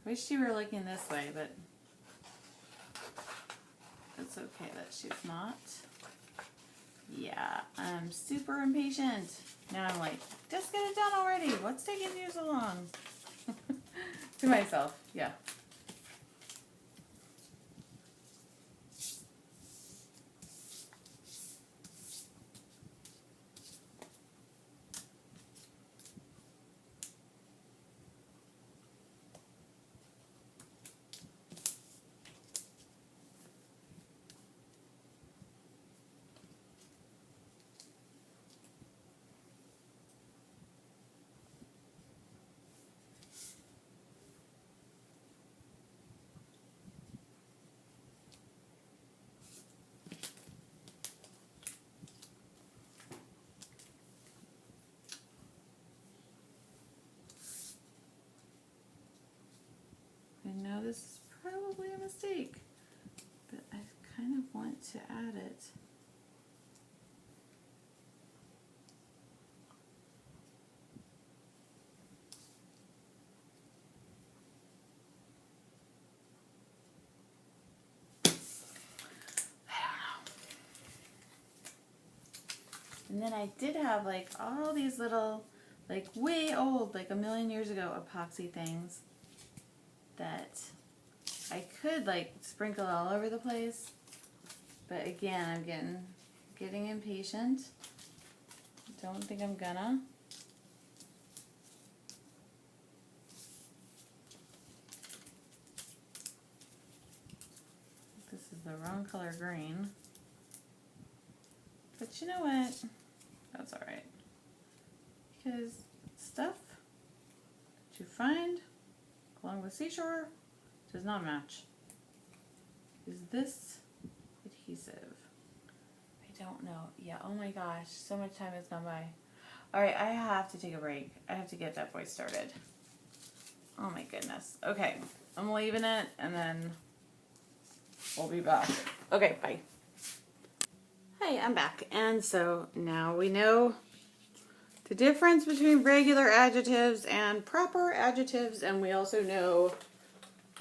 Speaker 1: Wish she were looking this way, but it's okay that she's not. Yeah, I'm super impatient. Now I'm like, just get it done already. What's taking you so long? To myself, yeah. I know this is probably a mistake, but I kind of want to add it. I don't know. And then I did have like all these little, like way old, like a million years ago epoxy things that I could like sprinkle all over the place, but again, I'm getting impatient. Don't think I'm gonna. This is the wrong color green, but you know what? That's all right, because stuff that you find along the seashore does not match. Is this adhesive? I don't know. Yeah, oh my gosh, so much time has gone by. Alright, I have to take a break. I have to get that voice started. Oh my goodness. Okay, I'm leaving it and then we'll be back. Okay, bye. Hi, I'm back. And so now we know the difference between regular adjectives and proper adjectives, and we also know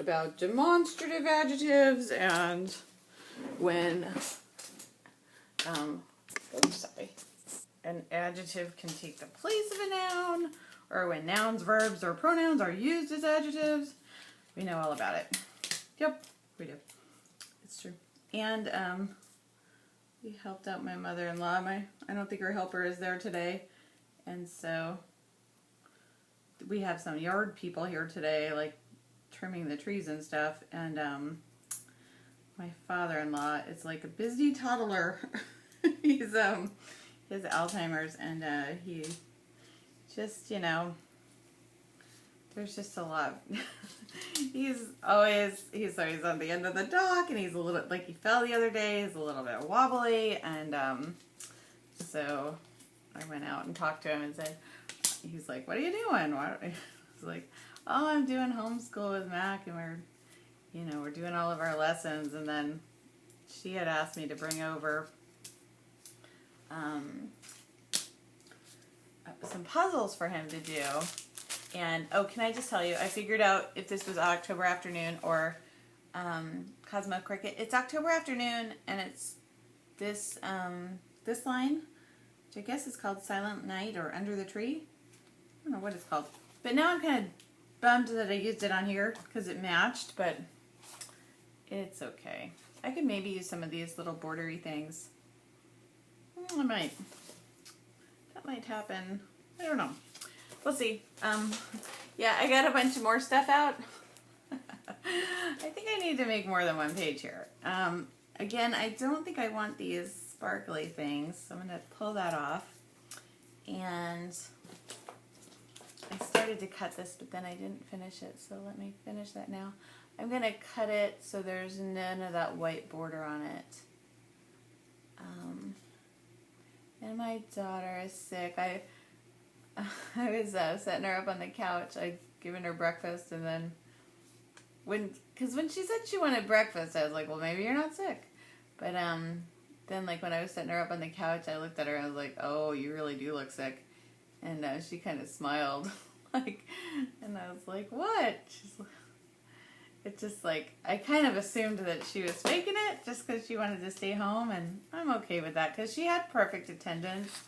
Speaker 1: about demonstrative adjectives and when, oops, sorry. an adjective can take the place of a noun, or when nouns, verbs, or pronouns are used as adjectives. We know all about it. Yep, we do. It's true. And we helped out my mother-in-law. I don't think her helper is there today. And so we have some yard people here today, like trimming the trees and stuff. And my father-in-law is like a busy toddler. He has Alzheimer's, and he just, there's just a lot. He's always on the end of the dock, and he's a little, like he fell the other day, he's a little bit wobbly, and so I went out and talked to him and said, he's like, what are you doing? He's like, oh, I'm doing homeschool with Mac, and we're doing all of our lessons. And then she had asked me to bring over some puzzles for him to do. And, can I just tell you, I figured out if this was October Afternoon or Cosmo Cricket. It's October Afternoon, and it's this line, which I guess is called Silent Night or Under the Tree. I don't know what it's called. But now I'm kind of bummed that I used it on here because it matched, but it's okay. I could maybe use some of these little bordery things. I might. That might happen. I don't know. We'll see. Yeah, I got a bunch of more stuff out. I think I need to make more than one page here. Again, I don't think I want these sparkly things, so I'm going to pull that off. And I started to cut this, but then I didn't finish it, so let me finish that now. I'm going to cut it so there's none of that white border on it. And my daughter is sick. I was setting her up on the couch. I'd given her breakfast, and then because when she said she wanted breakfast, I was like, well, maybe you're not sick. But then, like, when I was setting her up on the couch, I looked at her and I was like, oh, you really do look sick. And she kind of smiled, and I was like, what? She's like, it's just like, I kind of assumed that she was faking it just because she wanted to stay home, and I'm okay with that because she had perfect attendance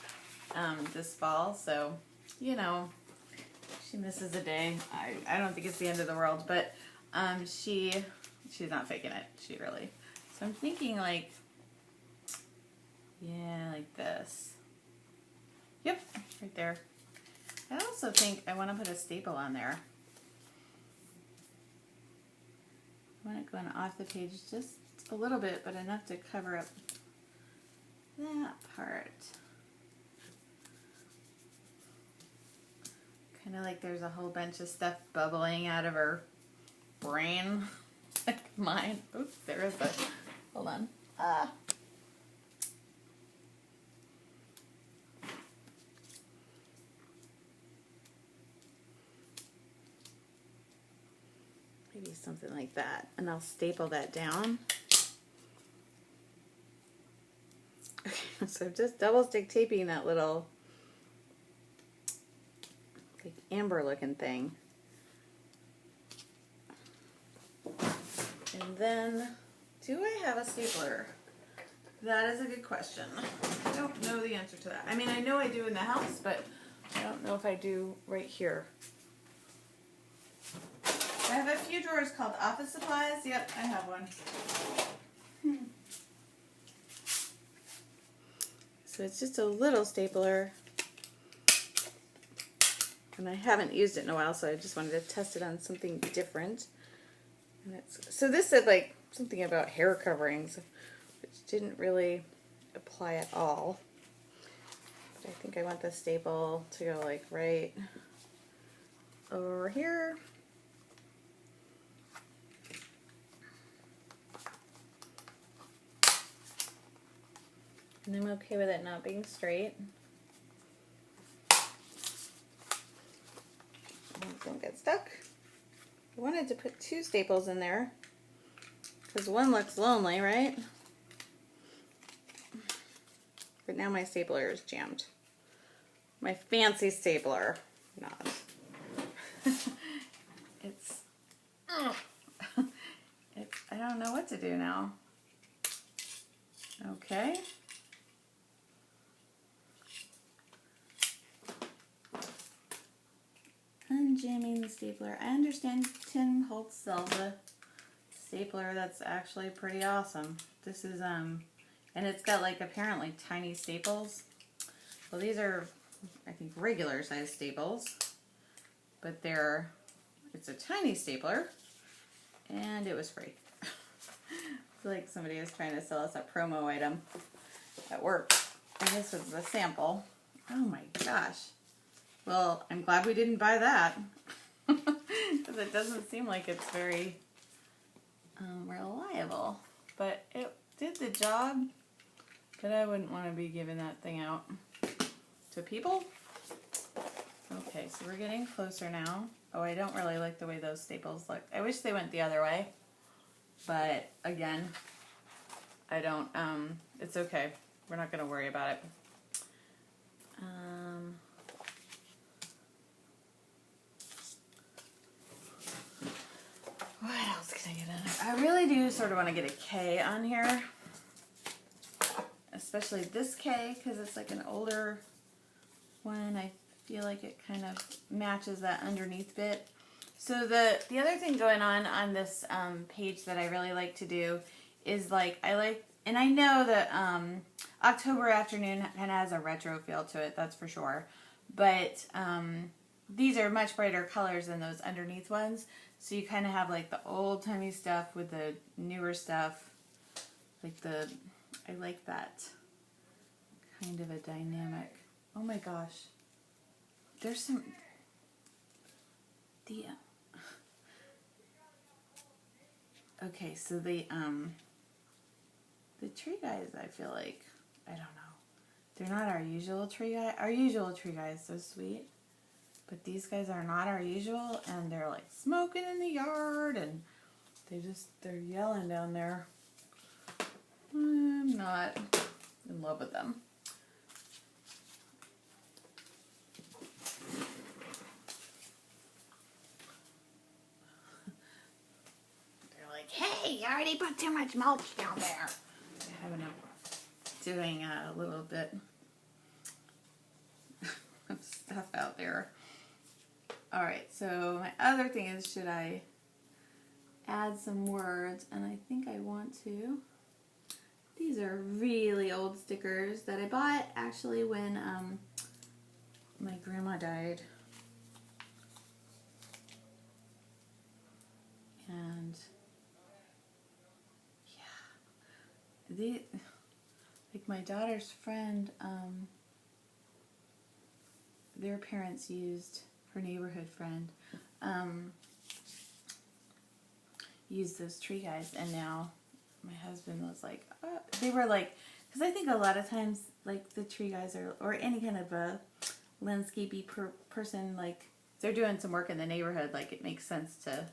Speaker 1: this fall, so, she misses a day. I don't think it's the end of the world, but she's not faking it. She really. So I'm thinking like this. Yep, right there. I also think I want to put a staple on there. I want it going off the page just a little bit, but enough to cover up that part. Kind of like there's a whole bunch of stuff bubbling out of her brain, like mine. Oops, there is a, hold on. Maybe something like that, and I'll staple that down. Okay, so I'm just double stick taping that little like amber looking thing. And then, do I have a stapler? That is a good question. I don't know the answer to that. I mean, I know I do in the house, but I don't know if I do right here. I have a few drawers called office supplies. Yep, I have one. So it's just a little stapler. And I haven't used it in a while, so I just wanted to test it on something different. And so this said like something about hair coverings, which didn't really apply at all. But I think I want the staple to go like right over here. And I'm okay with it not being straight. Don't get stuck. I wanted to put two staples in there because one looks lonely, right? But now my stapler is jammed. My fancy stapler, not. It's I don't know what to do now. Okay. Unjamming the stapler. I understand Tim Holtz sells a stapler that's actually pretty awesome. This is, and it's got like apparently tiny staples. Well, these are, I think, regular size staples, but it's a tiny stapler, and it was free. It's like somebody was trying to sell us a promo item at work, and this was the sample. Oh my gosh. Well, I'm glad we didn't buy that, because it doesn't seem like it's very reliable, but it did the job. But I wouldn't want to be giving that thing out to people. Okay, so we're getting closer now. Oh, I don't really like the way those staples look. I wish they went the other way, but again, I don't, it's okay. We're not going to worry about it. What else can I get in? I really do sort of want to get a K on here. Especially this K, because it's like an older one. I feel like it kind of matches that underneath bit. So the other thing going on this page that I really like to do is like, and I know that October Afternoon kind of has a retro feel to it, that's for sure. But these are much brighter colors than those underneath ones. So you kind of have like the old timey stuff with the newer stuff. Like I like that kind of a dynamic. Oh my gosh. There's some, okay, so the tree guys, I feel like, I don't know. They're not our usual tree guy. Our usual tree guy is so sweet. But these guys are not our usual, and they're like smoking in the yard, and they're yelling down there. I'm not in love with them. They're like, hey, you already put too much mulch down there. I have enough doing a little bit of stuff out there. Alright, so my other thing is, should I add some words? And I think I want to. These are really old stickers that I bought actually when my grandma died. And yeah, like my daughter's friend, their parents used, her neighborhood friend, used those tree guys, and now my husband was like, they were like, because I think a lot of times, like, the tree guys are, or any kind of a landscapey person, like, if they're doing some work in the neighborhood, like, it makes sense to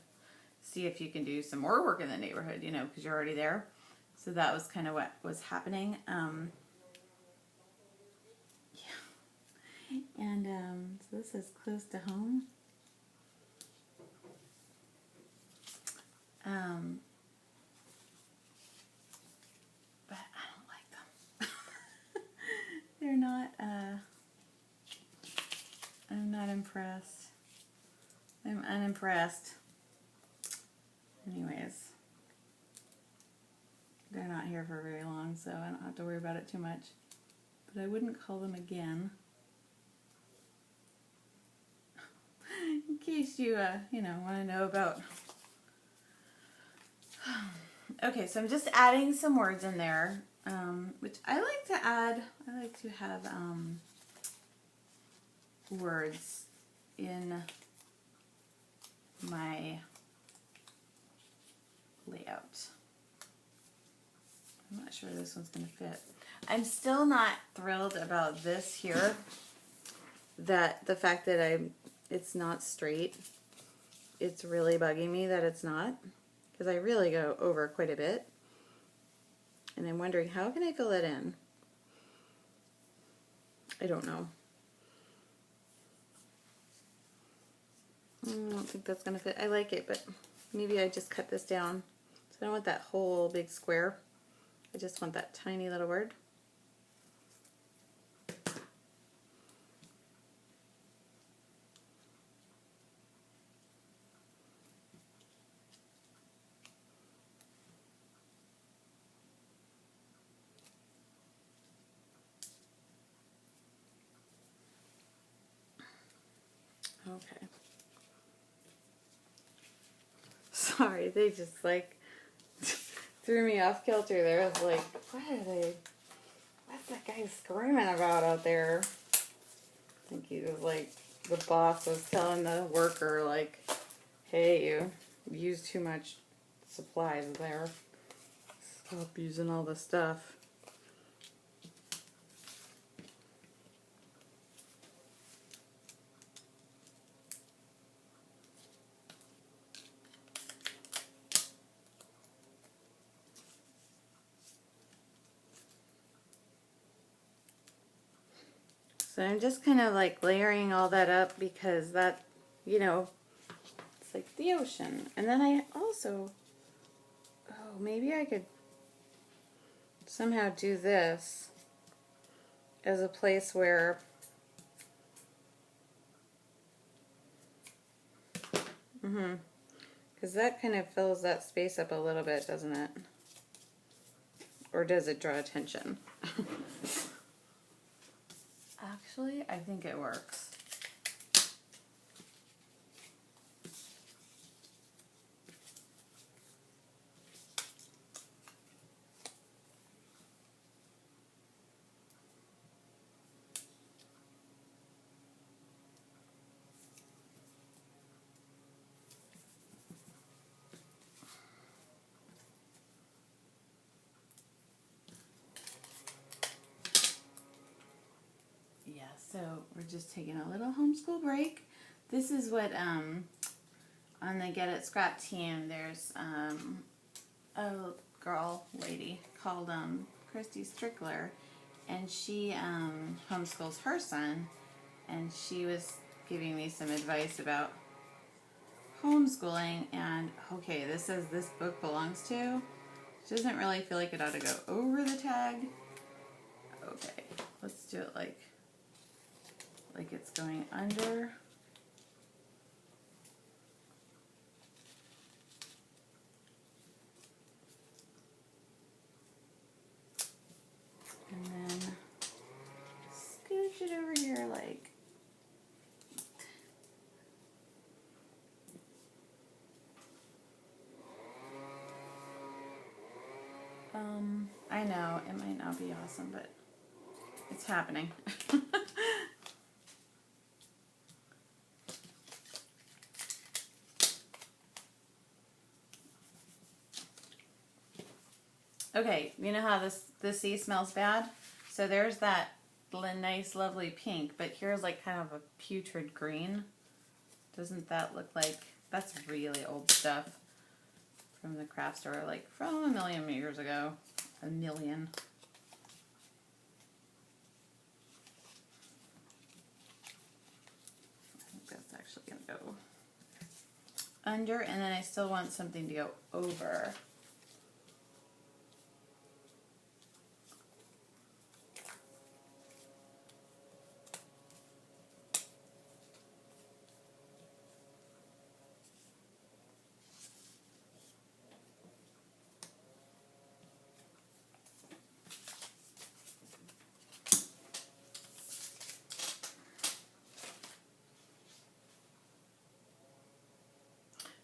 Speaker 1: see if you can do some more work in the neighborhood, you know, because you're already there. So that was kind of what was happening. Yeah. And so this is close to home. But I don't like them. They're not, I'm not impressed. I'm unimpressed. Anyways, they're not here for very long, so I don't have to worry about it too much. But I wouldn't call them again. In case you, want to know about. Okay, so I'm just adding some words in there, which I like to add. I like to have words in my layout. I'm not sure this one's going to fit. I'm still not thrilled about this here. That the fact that it's not straight. It's really bugging me that it's not, because I really go over quite a bit. And I'm wondering, how can I fill that in? I don't know. I don't think that's going to fit. I like it, but maybe I just cut this down. So I don't want that whole big square. I just want that tiny little word. Okay. Sorry, they just like threw me off kilter there. I was like, what's that guy screaming about out there? I think he was like, the boss was telling the worker, like, hey, you used too much supplies there. Stop using all the stuff. So I'm just kind of like layering all that up because that, you know, it's like the ocean. And then I also, oh, maybe I could somehow do this as a place where, because that kind of fills that space up a little bit, doesn't it? Or does it draw attention? Actually, I think it works. Yeah, so we're just taking a little homeschool break. This is what, on the Get It Scrap team, there's a lady called Christy Strickler, and she homeschools her son, and she was giving me some advice about homeschooling, and okay, this says this book belongs to. She doesn't really feel like it ought to go over the tag. Okay, let's do it like it's going under. And then scooch it over here like. I know it might not be awesome, but it's happening. Okay, you know how the sea smells bad? So there's that nice, lovely pink, but here's like kind of a putrid green. Doesn't that look like, that's really old stuff from the craft store, like from a million years ago. A million. I think that's actually going to go under, and then I still want something to go over.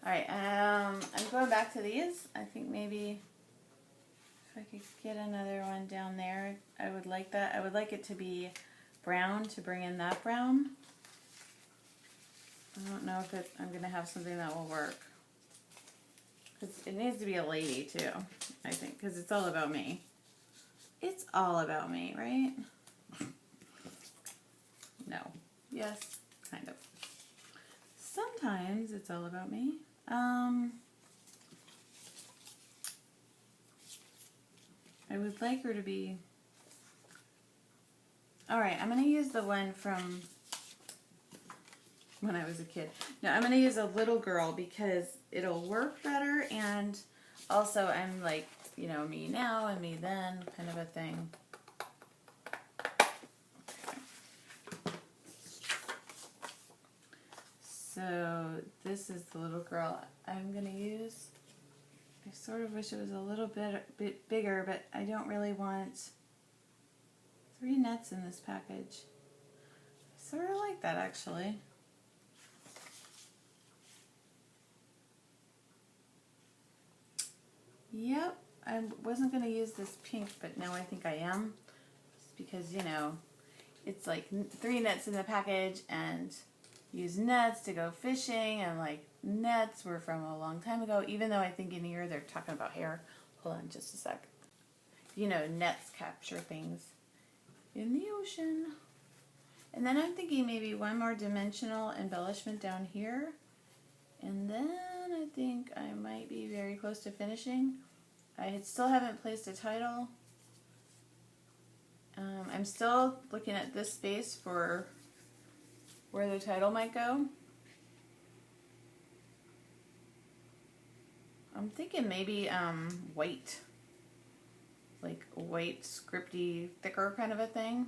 Speaker 1: Alright, I'm going back to these. I think maybe if I could get another one down there, I would like that. I would like it to be brown to bring in that brown. I don't know if I'm going to have something that will work. Because it needs to be a lady too, I think, because it's all about me. It's all about me, right? No. Yes, kind of. Sometimes it's all about me. I would like her to be... Alright, I'm going to use the one from when I was a kid. No, I'm going to use a little girl because it'll work better, and also I'm like, you know, me now and me then kind of a thing. So this is the little girl I'm going to use. I sort of wish it was a little bit bigger, but I don't really want 3 nets in this package. I sort of like that actually. Yep, I wasn't going to use this pink, but now I think I am. Just because, you know, it's like 3 nets in the package, and use nets to go fishing, and like nets were from a long time ago, even though I think in here they're talking about hair. Hold on just a sec. You know, nets capture things in the ocean. And then I'm thinking maybe one more dimensional embellishment down here. And then I think I might be very close to finishing. I still haven't placed a title. I'm still looking at this space for where the title might go. I'm thinking maybe white. Like white, scripty, thicker kind of a thing.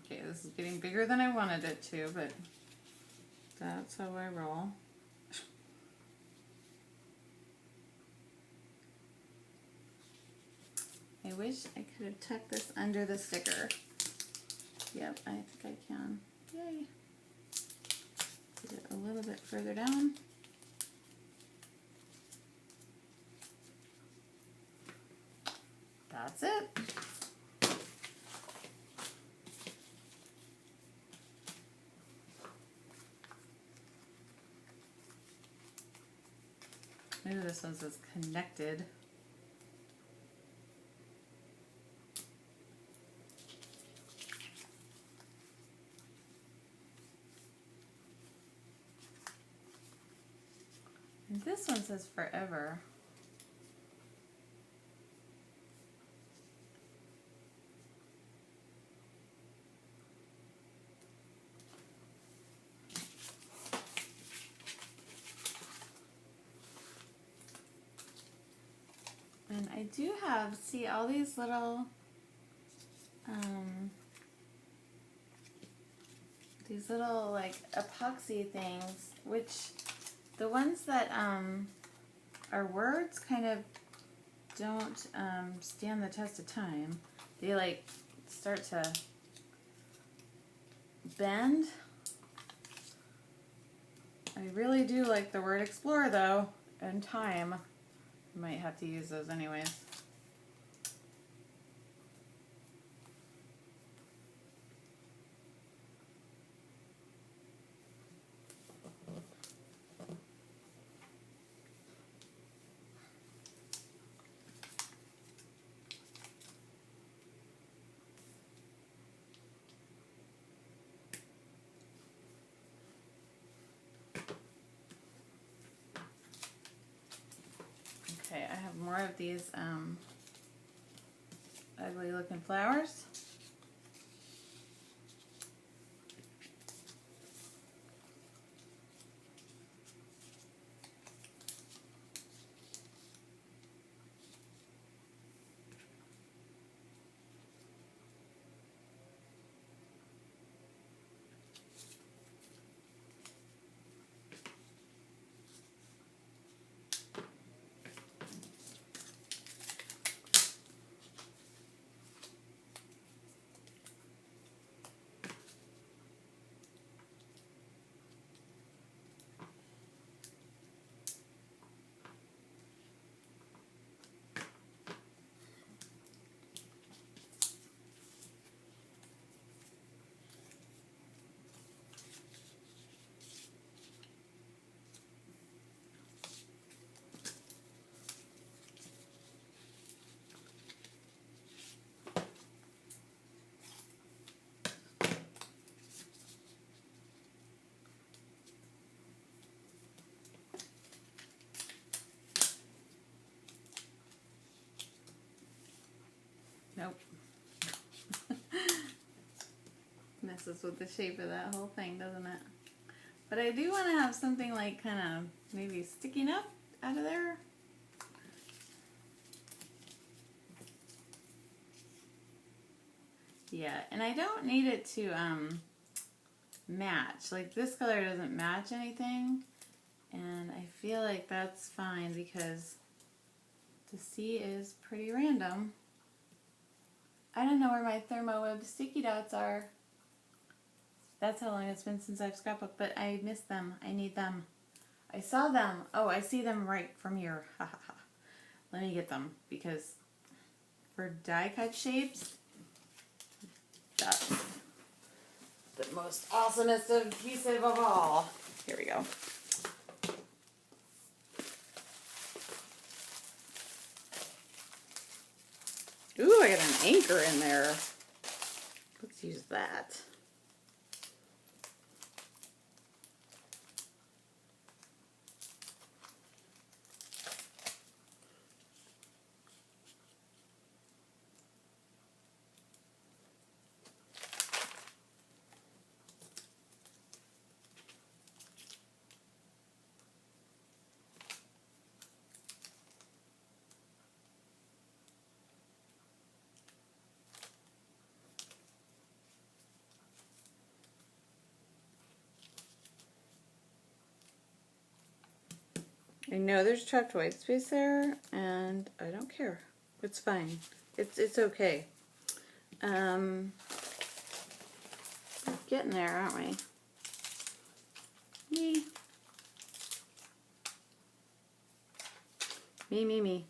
Speaker 1: Okay, this is getting bigger than I wanted it to, but that's how I roll. I wish I could have tucked this under the sticker. Yep, I think I can. Yay. Get it a little bit further down. That's it. Maybe this one says connected. And this one says forever. And I do have, see all these little, like epoxy things, which the ones that are words kind of don't stand the test of time. They like start to bend. I really do like the word explore though, and time. Might have to use those anyways. Okay, I have more of these ugly looking flowers. Nope. Messes with the shape of that whole thing, doesn't it? But I do want to have something like kind of maybe sticking up out of there. yet. And I don't need it to match. Like this color doesn't match anything. And I feel like that's fine because the sea is pretty random. I don't know where my Thermoweb sticky dots are. That's how long it's been since I've scrapbooked, but I miss them. I need them. I saw them. Oh, I see them right from here. Ha ha ha. Let me get them because for die cut shapes, that's the most awesomest adhesive of all. Here we go. Ooh, I got an anchor in there. Let's use that. I know there's trapped white space there, and I don't care. It's fine. It's okay. We're getting there, aren't we? Me.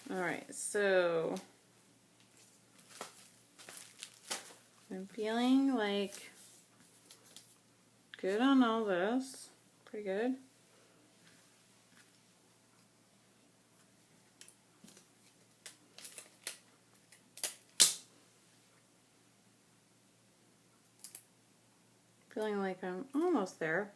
Speaker 1: Alright, so I'm feeling like good on all this. Pretty good. Feeling like I'm almost there.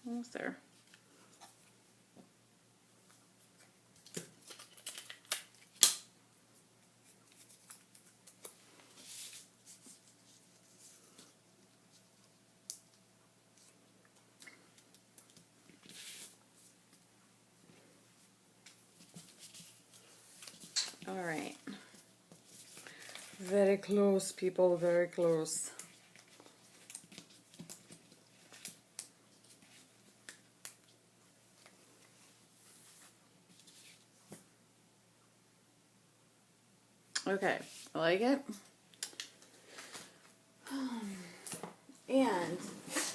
Speaker 1: Almost there. All right. Very close, people, very close. Okay, I like it. And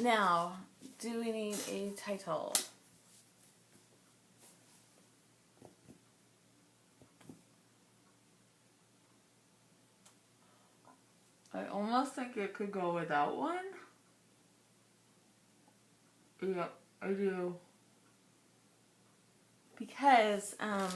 Speaker 1: now, do we need a title? I almost think it could go without one. Yeah, I do. Because, I'm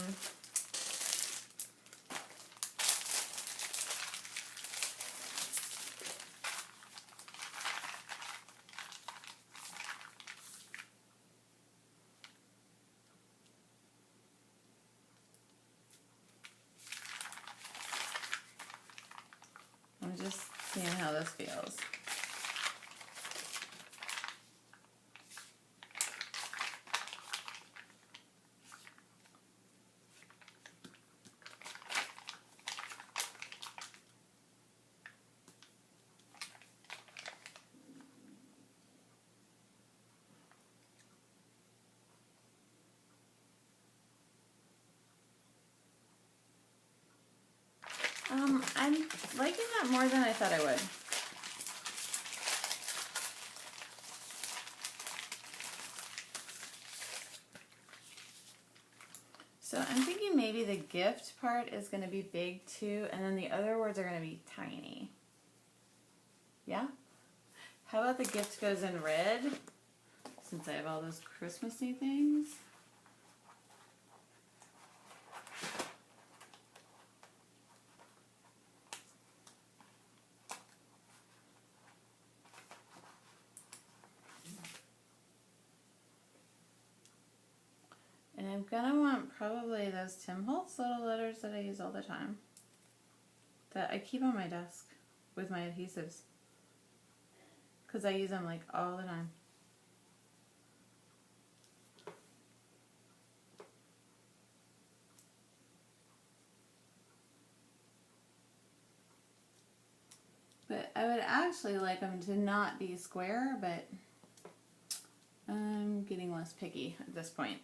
Speaker 1: just seeing how this feels. I'm liking that more than I thought I would. So I'm thinking maybe the gift part is going to be big too, and then the other words are going to be tiny. Yeah? How about the gift goes in red, since I have all those Christmassy things? And I'm gonna want probably those Tim Holtz little letters that I use all the time, that I keep on my desk with my adhesives, because I use them like all the time. But I would actually like them to not be square, but I'm getting less picky at this point.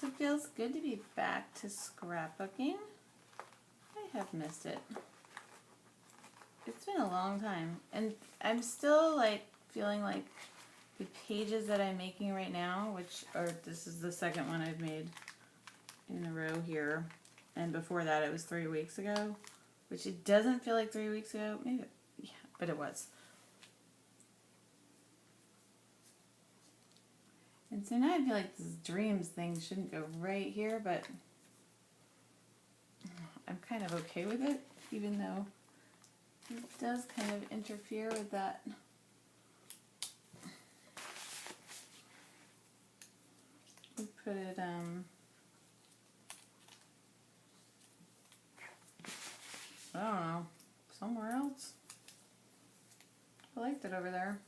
Speaker 1: So it feels good to be back to scrapbooking. I have missed it. It's been a long time, and I'm still like feeling like the pages that I'm making right now, which are, this is the second one I've made in a row here, and before that it was 3 weeks ago, which it doesn't feel like 3 weeks ago, maybe, yeah, but it was. And so now I feel like this dreams thing shouldn't go right here, but I'm kind of okay with it, even though it does kind of interfere with that. We put it, I don't know, somewhere else. I liked it over there.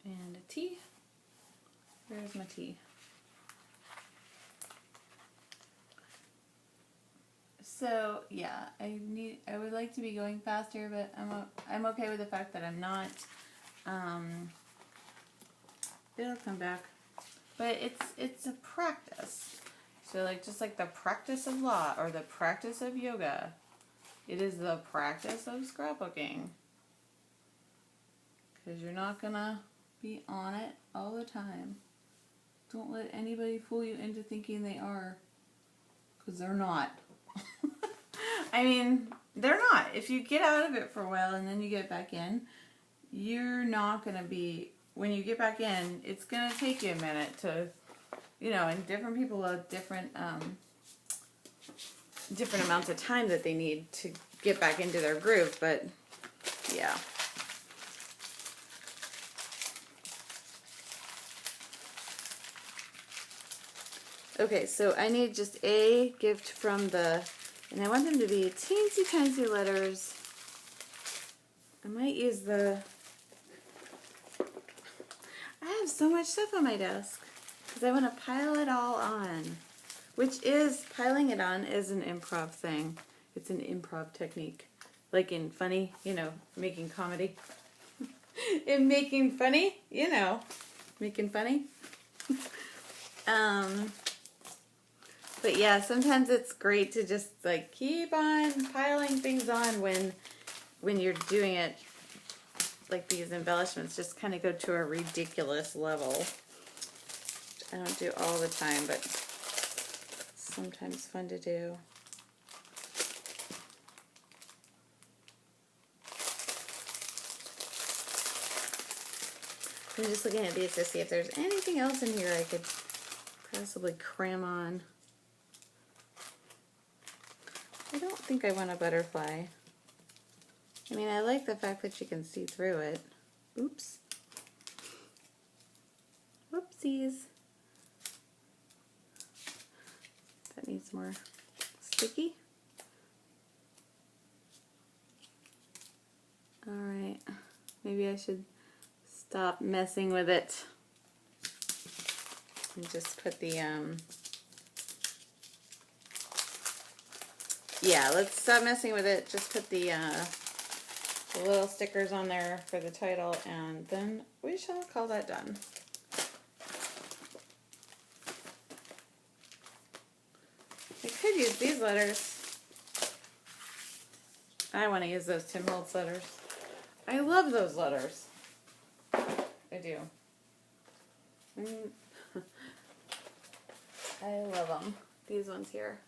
Speaker 1: And a tea. Where's my tea? So yeah, I would like to be going faster, but I'm okay with the fact that I'm not. It'll come back, but it's a practice. So like, just like the practice of law or the practice of yoga, it is the practice of scrapbooking. Because you're not gonna be on it all the time. Don't let anybody fool you into thinking they are, because they're not. I mean, they're not. If you get out of it for a while and then you get back in, you're not going to be, when you get back in, it's going to take you a minute to, you know, and different people have different amounts of time that they need to get back into their groove, but yeah. Okay, so I need just a gift from the, and I want them to be teensy tiny letters. I might use the, I have so much stuff on my desk because I want to pile it all on, which is, piling it on is an improv thing. It's an improv technique. Like in funny, you know, making comedy. In making funny, you know, making funny. But yeah, sometimes it's great to just like keep on piling things on when you're doing it, like these embellishments just kind of go to a ridiculous level. I don't do all the time, but sometimes fun to do. I'm just looking at these to see if there's anything else in here I could possibly cram on. I don't think I want a butterfly. I mean, I like the fact that you can see through it. Oops. Oopsies. That needs more sticky. Alright, maybe I should stop messing with it and just put the, yeah, let's stop messing with it, just put the little stickers on there for the title, and then we shall call that done. I could use these letters. I want to use those Tim Holtz letters. I love those letters. I do. I love them. These ones here.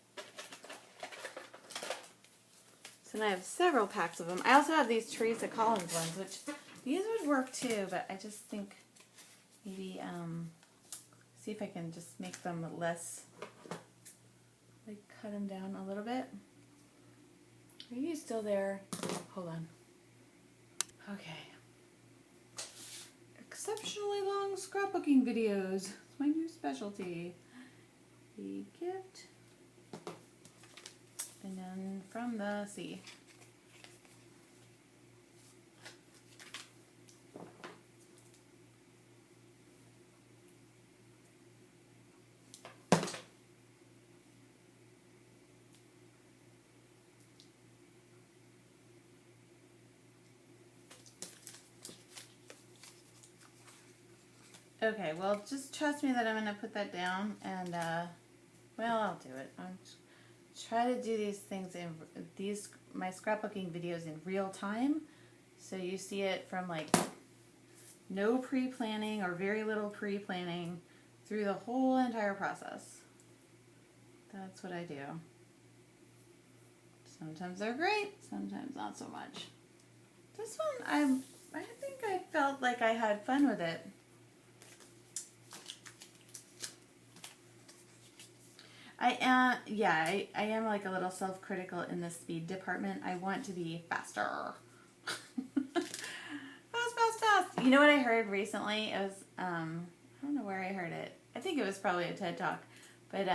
Speaker 1: So now I have several packs of them. I also have these Teresa Collins ones, which these would work too, but I just think maybe see if I can just make them less, like cut them down a little bit. Are you still there? Hold on. Okay. Exceptionally long scrapbooking videos. It's my new specialty. The gift. And then from the sea. Okay, well, just trust me that I'm going to put that down, and, well, I'll do it. I'm try to do these things in my scrapbooking videos in real time, so you see it from, like, no pre-planning or very little pre-planning through the whole entire process. That's what I do. Sometimes they're great, sometimes not so much. This one, I think I felt like I had fun with it. I am like a little self-critical in the speed department. I want to be faster. Fast. You know what I heard recently? It was, I don't know where I heard it. I think it was probably a TED Talk. But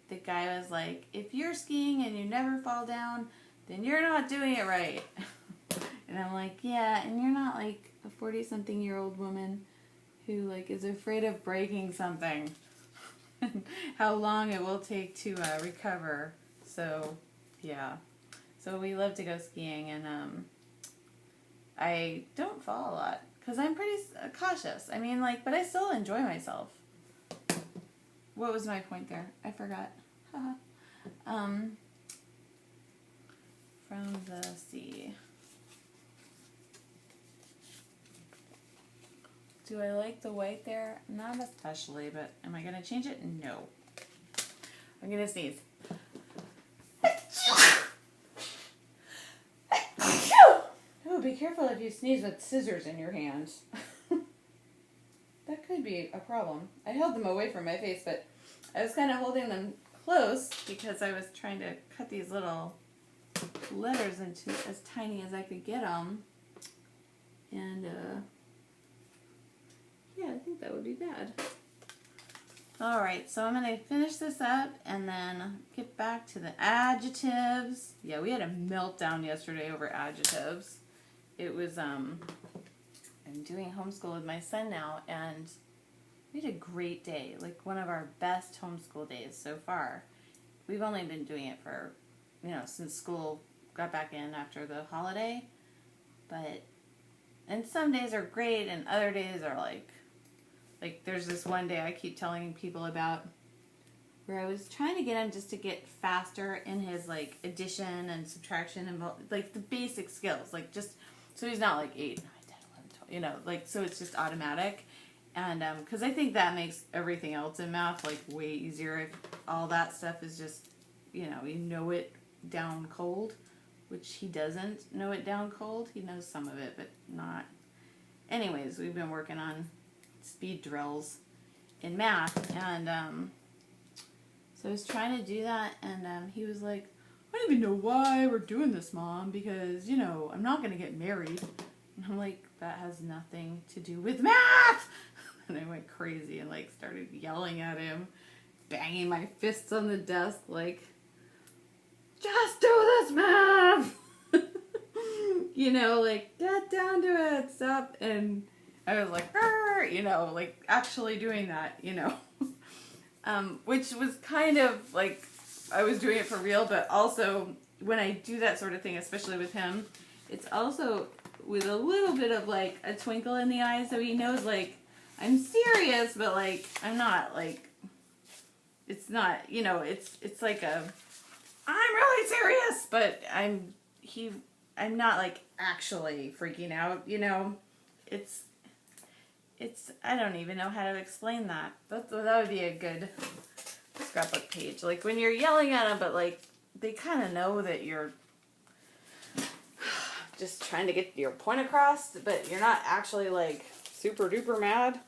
Speaker 1: the guy was like, if you're skiing and you never fall down, then you're not doing it right. And I'm like, yeah, and you're not like a 40-something-year-old woman who like is afraid of breaking something. How long it will take to recover. So, yeah. So we love to go skiing, and I don't fall a lot because I'm pretty cautious. I mean, like, but I still enjoy myself. What was my point there? I forgot. From the sea. Do I like the white there? Not especially, but am I going to change it? No. I'm going to sneeze. Oh, be careful if you sneeze with scissors in your hands. That could be a problem. I held them away from my face, but I was kind of holding them close because I was trying to cut these little letters into as tiny as I could get them. And, yeah, I think that would be bad. Alright, so I'm going to finish this up and then get back to the adjectives. Yeah, we had a meltdown yesterday over adjectives. It was, I'm doing homeschool with my son now, and we had a great day. Like, one of our best homeschool days so far. We've only been doing it for, since school got back in after the holiday. But, and some days are great, and other days are like there's this one day I keep telling people about where I was trying to get him just to get faster in his, like, addition and subtraction and, like, the basic skills. Like, just, so he's not, like, 8, 9, 10, 11, 12, like, so it's just automatic. And, because I think that makes everything else in math, like, way easier if all that stuff is just, you know it down cold, which he doesn't know it down cold. He knows some of it, but not. Anyways, we've been working on speed drills in math, and so I was trying to do that, and he was like, I don't even know why we're doing this, Mom, because, I'm not going to get married. And I'm like, that has nothing to do with math! And I went crazy and like started yelling at him, banging my fists on the desk like, just do this, man! You know, like, get down to it, stop. And I was like, you know, like actually doing that, you know. Which was kind of like, I was doing it for real, but also when I do that sort of thing, especially with him, it's also with a little bit of like a twinkle in the eye, so he knows like I'm serious, but like I'm not like, it's not, you know, it's like a, I'm really serious, but I'm not like actually freaking out, you know. It's I don't even know how to explain that. That would be a good scrapbook page. Like when you're yelling at them, but like they kind of know that you're just trying to get your point across, but you're not actually like super duper mad.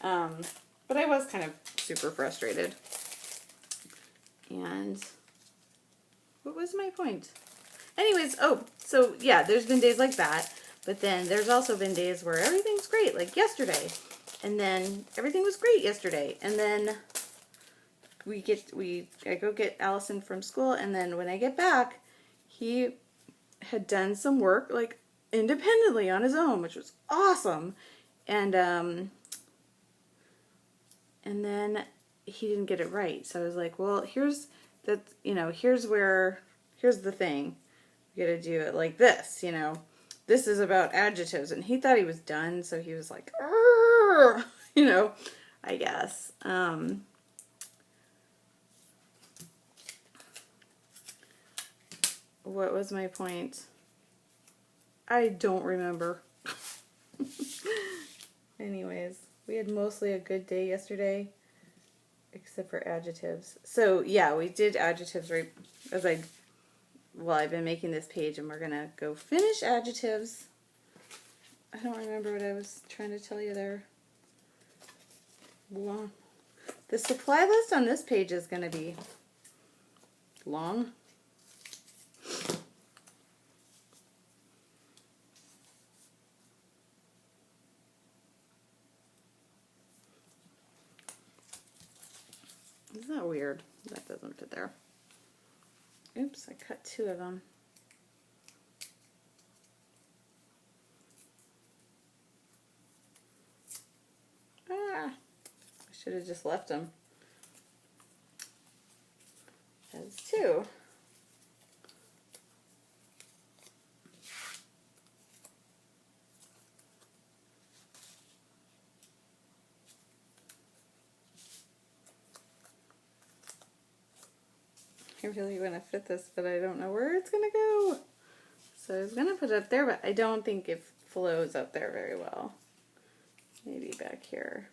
Speaker 1: But I was kind of super frustrated. And what was my point? Anyways, oh, so yeah, there's been days like that. But then there's also been days where everything's great, like yesterday. And then everything was great yesterday. And then I go get Allison from school, and then when I get back, he had done some work like independently on his own, which was awesome. And then he didn't get it right. So I was like, well, here's the thing. You gotta do it like this, you know. This is about adjectives, and he thought he was done, so he was like, you know, I guess. What was my point? I don't remember. Anyways, we had mostly a good day yesterday, except for adjectives. So yeah, we did adjectives right as I've been making this page, and we're gonna go finish adjectives. I don't remember what I was trying to tell you there. Long. The supply list on this page is gonna be long. Isn't that weird? That doesn't fit there. Oops, I cut two of them. I should have just left them as two. I really want to fit this, but I don't know where it's going to go. So I was going to put it up there, but I don't think it flows up there very well. Maybe back here.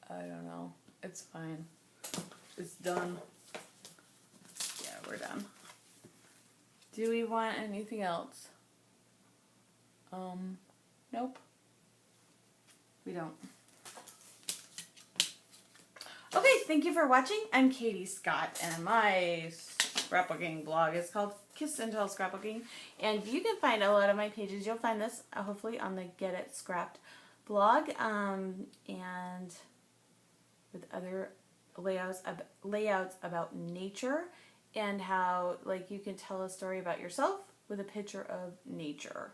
Speaker 1: I don't know. It's fine. It's done. Yeah, we're done. Do we want anything else? Nope. We don't. Okay, thank you for watching. I'm Katie Scott, and my scrapbooking blog is called Kiss and Tell Scrapbooking, and you can find a lot of my pages. You'll find this hopefully on the Get It Scrapped blog, and with other layouts about nature, and how like you can tell a story about yourself with a picture of nature.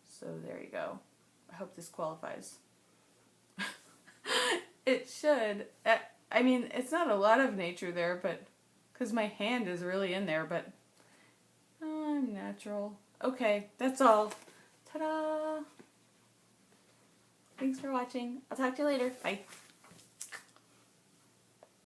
Speaker 1: So there you go. I hope this qualifies. It should. I mean, it's not a lot of nature there, but because my hand is really in there, but I'm natural. Okay, that's all. Ta-da! Thanks for watching. I'll talk to you later. Bye.